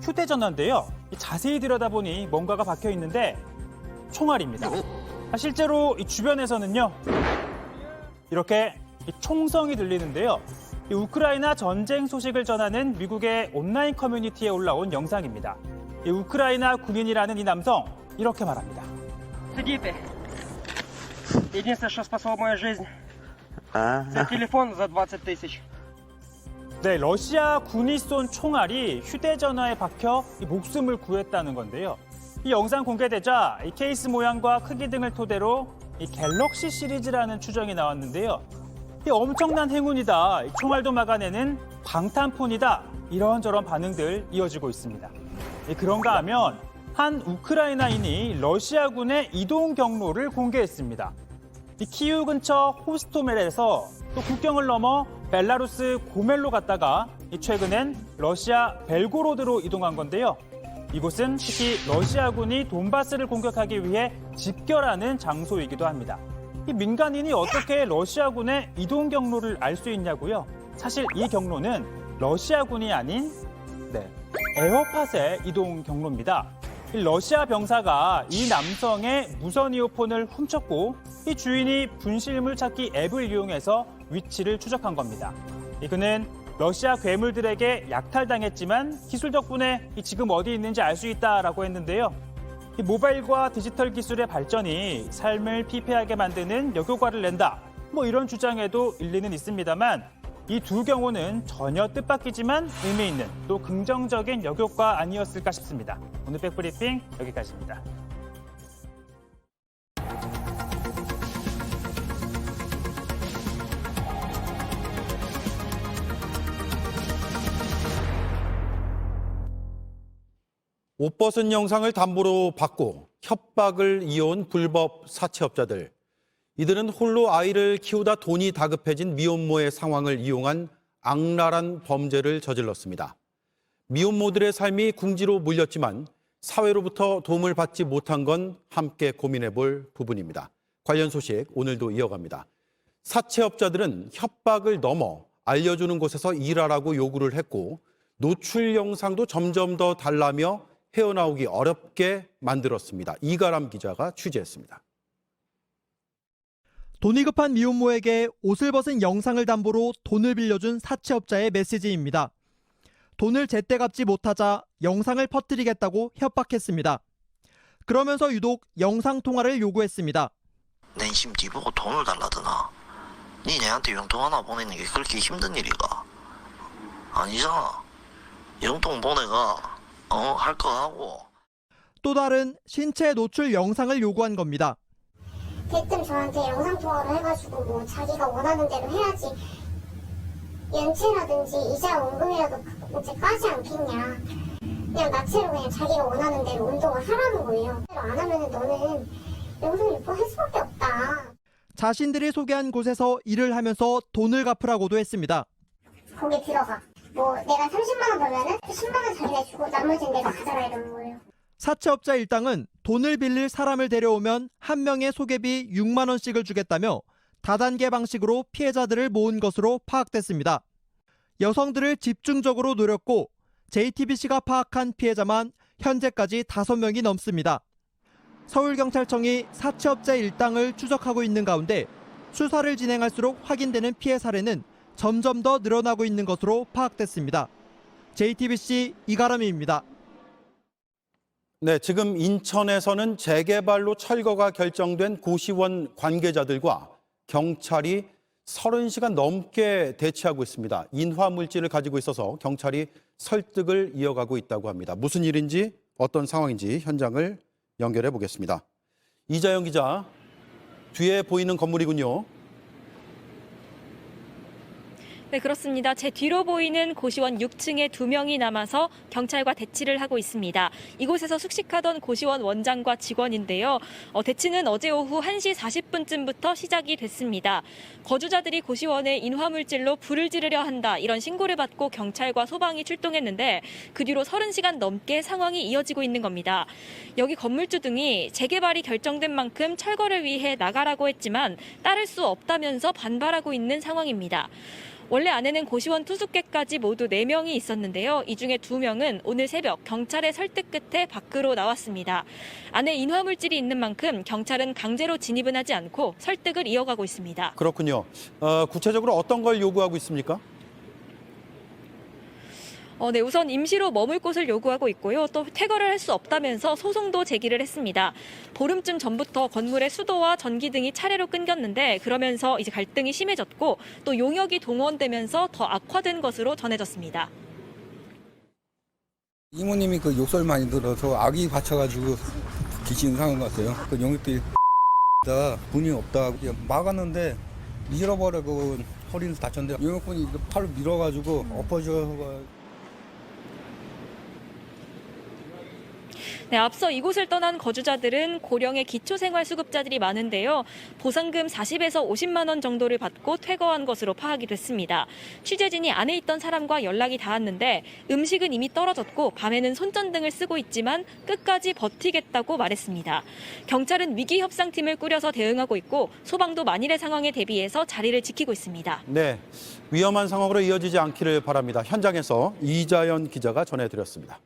휴대전화인데요. 자세히 들여다보니 뭔가가 박혀 있는데 총알입니다. 실제로 이 주변에서는요. 이렇게 총성이 들리는데요. 이 우크라이나 전쟁 소식을 전하는 미국의 온라인 커뮤니티에 올라온 영상입니다. 이 우크라이나 군인이라는 이 남성 이렇게 말합니다. 네, 러시아 군이 쏜 총알이 휴대전화에 박혀 목숨을 구했다는 건데요. 이 영상 공개되자 이 케이스 모양과 크기 등을 토대로 이 갤럭시 시리즈라는 추정이 나왔는데요. 이 엄청난 행운이다, 이 총알도 막아내는 방탄폰이다, 이런저런 반응들 이어지고 있습니다. 그런가 하면 한 우크라이나인이 러시아군의 이동 경로를 공개했습니다. 이 키우 근처 호스토멜에서 또 국경을 넘어 벨라루스 고멜로 갔다가 최근엔 러시아 벨고로드로 이동한 건데요. 이곳은 특히 러시아군이 돈바스를 공격하기 위해 집결하는 장소이기도 합니다. 이 민간인이 어떻게 러시아군의 이동 경로를 알 수 있냐고요? 사실 이 경로는 러시아군이 아닌 에어팟의 이동 경로입니다. 이 러시아 병사가 이 남성의 무선 이어폰을 훔쳤고 이 주인이 분실물 찾기 앱을 이용해서 위치를 추적한 겁니다. 그는 러시아 괴물들에게 약탈당했지만 기술 덕분에 지금 어디 있는지 알 수 있다라고 했는데요. 이 모바일과 디지털 기술의 발전이 삶을 피폐하게 만드는 역효과를 낸다. 이런 주장에도 일리는 있습니다만 이 두 경우는 전혀 뜻밖이지만 의미 있는 또 긍정적인 역효과 아니었을까 싶습니다. 오늘 백브리핑 여기까지입니다. 옷 벗은 영상을 담보로 받고 협박을 이어온 불법 사채업자들. 이들은 홀로 아이를 키우다 돈이 다급해진 미혼모의 상황을 이용한 악랄한 범죄를 저질렀습니다. 미혼모들의 삶이 궁지로 몰렸지만 사회로부터 도움을 받지 못한 건 함께 고민해 볼 부분입니다. 관련 소식 오늘도 이어갑니다. 사채업자들은 협박을 넘어 알려주는 곳에서 일하라고 요구를 했고 노출 영상도 점점 더 달라며 헤어나오기 어렵게 만들었습니다. 이가람 기자가 취재했습니다. 돈이 급한 미혼모에게 옷을 벗은 영상을 담보로 돈을 빌려준 사채업자의 메시지입니다. 돈을 제때 갚지 못하자 영상을 퍼뜨리겠다고 협박했습니다. 그러면서 유독 영상통화를 요구했습니다. 낸심 뒤보고 돈을 달라더나. 니 내한테 용돈 하나 보내는 게 그렇게 힘든 일이가? 아니잖아. 용돈 보내가 할 거 하고. 또 다른 신체 노출 영상을 요구한 겁니다. 대뜸 저한테 영상통화를 해가지고 자기가 원하는 대로 해야지 연체라든지 이자 원금이라도 이제 까지 않겠냐. 그냥 나체로 그냥 자기가 원하는 대로 운동을 하라는 거예요. 안 하면 너는 영상 유포할 수밖에 없다. 자신들이 소개한 곳에서 일을 하면서 돈을 갚으라고도 했습니다. 거기 들어가. 내가 30만 원 벌면은 10만 원 자기네 주고 나머지는 내가 가져라 이러는 거예요. 사채업자 일당은 돈을 빌릴 사람을 데려오면 한 명의 소개비 6만 원씩을 주겠다며 다단계 방식으로 피해자들을 모은 것으로 파악됐습니다. 여성들을 집중적으로 노렸고 JTBC가 파악한 피해자만 현재까지 5명이 넘습니다. 서울경찰청이 사채업자 일당을 추적하고 있는 가운데 수사를 진행할수록 확인되는 피해 사례는 점점 더 늘어나고 있는 것으로 파악됐습니다. JTBC 이가람입니다. 네, 지금 인천에서는 재개발로 철거가 결정된 고시원 관계자들과 경찰이 30시간 넘게 대치하고 있습니다. 인화 물질을 가지고 있어서 경찰이 설득을 이어가고 있다고 합니다. 무슨 일인지 어떤 상황인지 현장을 연결해 보겠습니다. 이자영 기자, 뒤에 보이는 건물이군요. 네, 그렇습니다. 제 뒤로 보이는 고시원 6층에 2명이 남아서 경찰과 대치를 하고 있습니다. 이곳에서 숙식하던 고시원 원장과 직원인데요. 대치는 어제 오후 1시 40분쯤부터 시작이 됐습니다. 거주자들이 고시원에 인화물질로 불을 지르려 한다, 이런 신고를 받고 경찰과 소방이 출동했는데 그 뒤로 30시간 넘게 상황이 이어지고 있는 겁니다. 여기 건물주 등이 재개발이 결정된 만큼 철거를 위해 나가라고 했지만 따를 수 없다면서 반발하고 있는 상황입니다. 원래 안에는 고시원 투숙객까지 모두 4명이 있었는데요. 이 중에 2명은 오늘 새벽 경찰의 설득 끝에 밖으로 나왔습니다. 안에 인화물질이 있는 만큼 경찰은 강제로 진입은 하지 않고 설득을 이어가고 있습니다. 그렇군요. 구체적으로 어떤 걸 요구하고 있습니까? 네, 우선 임시로 머물 곳을 요구하고 있고요. 또 퇴거를 할 수 없다면서 소송도 제기를 했습니다. 보름쯤 전부터 건물의 수도와 전기 등이 차례로 끊겼는데 그러면서 이제 갈등이 심해졌고 또 용역이 동원되면서 더 악화된 것으로 전해졌습니다. 이모님이 그 욕설 많이 들어서 악이 받쳐가지고 기신 상한 것 같아요. 그 용역들이 문이 없다 막았는데 밀어버리고 허리를 다쳤는데 용역분이 팔을 밀어가지고 엎어져. 네, 앞서 이곳을 떠난 거주자들은 고령의 기초생활수급자들이 많은데요. 보상금 40에서 50만 원 정도를 받고 퇴거한 것으로 파악이 됐습니다. 취재진이 안에 있던 사람과 연락이 닿았는데 음식은 이미 떨어졌고 밤에는 손전등을 쓰고 있지만 끝까지 버티겠다고 말했습니다. 경찰은 위기협상팀을 꾸려서 대응하고 있고 소방도 만일의 상황에 대비해서 자리를 지키고 있습니다. 네, 위험한 상황으로 이어지지 않기를 바랍니다. 현장에서 이자연 기자가 전해드렸습니다.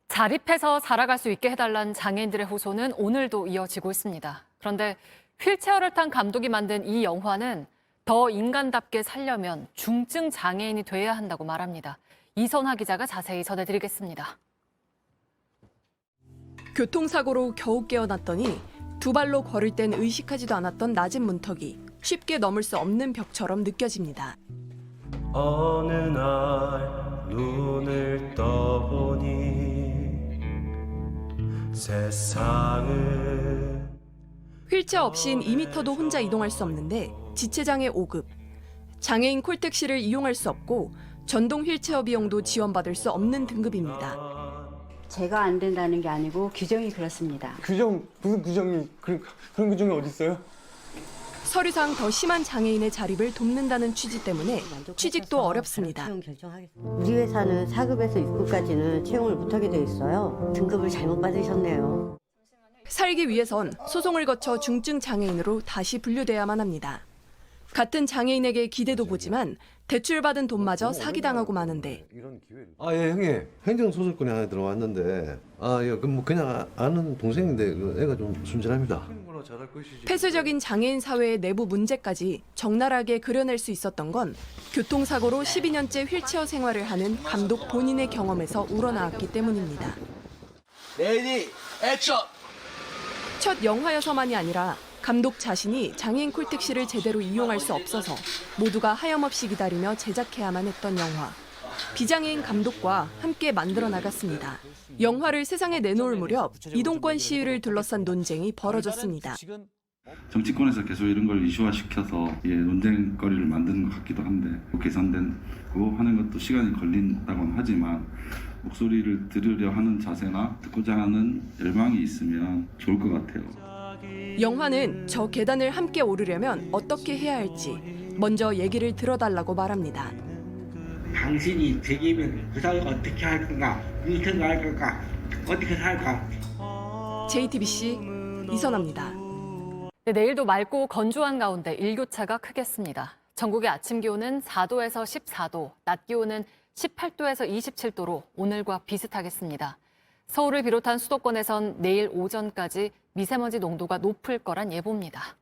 자립해서 살아갈 수 있게 해달라는 장애인들의 호소는 오늘도 이어지고 있습니다. 그런데 휠체어를 탄 감독이 만든 이 영화는 더 인간답게 살려면 중증 장애인이 돼야 한다고 말합니다. 이선화 기자가 자세히 전해드리겠습니다. 교통사고로 겨우 깨어났더니 두 발로 걸을 땐 의식하지도 않았던 낮은 문턱이 쉽게 넘을 수 없는 벽처럼 느껴집니다. 어느 날 눈을 떠보니 세상은 휠체어 없인 2m도 혼자 이동할 수 없는데 지체장애 5급. 장애인 콜택시를 이용할 수 없고 전동 휠체어 비용도 지원받을 수 없는 등급입니다. 제가 안 된다는 게 아니고 규정이 그렇습니다. 규정? 무슨 규정이? 그런 규정이 어디 있어요? 서류상 더 심한 장애인의 자립을 돕는다는 취지 때문에 취직도 어렵습니다. 우리 회사는 4급에서 6급까지는 채용을 못하게 돼 있어요. 등급을 잘못 받으셨네요. 살기 위해선 소송을 거쳐 중증 장애인으로 다시 분류돼야만 합니다. 같은 장애인에게 기대도 보지만 대출받은 돈마저 사기당하고 마는데. 예, 형님. 행정소송권이 하나 들어왔는데, 그냥 아는 동생인데, 애가 좀 순진합니다. 폐쇄적인 장애인 사회의 내부 문제까지 적나라하게 그려낼 수 있었던 건 교통사고로 12년째 휠체어 생활을 하는 감독 본인의 경험에서 우러나왔기 때문입니다. 레디, 액션! 첫 영화여서만이 아니라 감독 자신이 장애인 콜택시를 제대로 이용할 수 없어서 모두가 하염없이 기다리며 제작해야만 했던 영화. 비장애인 감독과 함께 만들어 나갔습니다. 영화를 세상에 내놓을 무렵 이동권 시위를 둘러싼 논쟁이 벌어졌습니다. 정치권에서 계속 이런 걸 이슈화시켜서 논쟁거리를 만드는 것 같기도 한데 계산되고 하는 것도 시간이 걸린다고는 하지만 목소리를 들으려 하는 자세나 듣고자 하는 열망이 있으면 좋을 것 같아요. 영화는 저 계단을 함께 오르려면 어떻게 해야 할지 먼저 얘기를 들어달라고 말합니다. 당신이 되기면 그 사회 어떻게 할 건가? 유턴 할 건가? 어떻게 살까? JTBC 이선아입니다. 네, 내일도 맑고 건조한 가운데 일교차가 크겠습니다. 전국의 아침 기온은 4도에서 14도, 낮 기온은 18도에서 27도로 오늘과 비슷하겠습니다. 서울을 비롯한 수도권에선 내일 오전까지 미세먼지 농도가 높을 거란 예보입니다.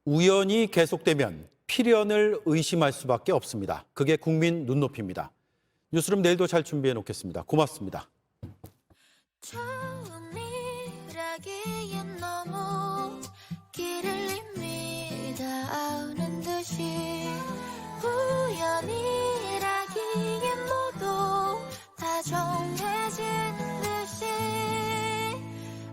우연이 계속되면 필연을 의심할 수밖에 없습니다. 그게 국민 눈높이입니다. 뉴스룸 내일도 잘 준비해 놓겠습니다. 고맙습니다.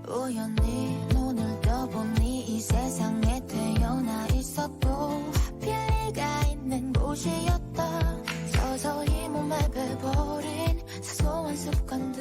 우연히 눈을 떠보니 이 세상에 태어나 있었고 하필 네가 있는 곳이었다. 서서히 몸에 배버린 사소한 습관들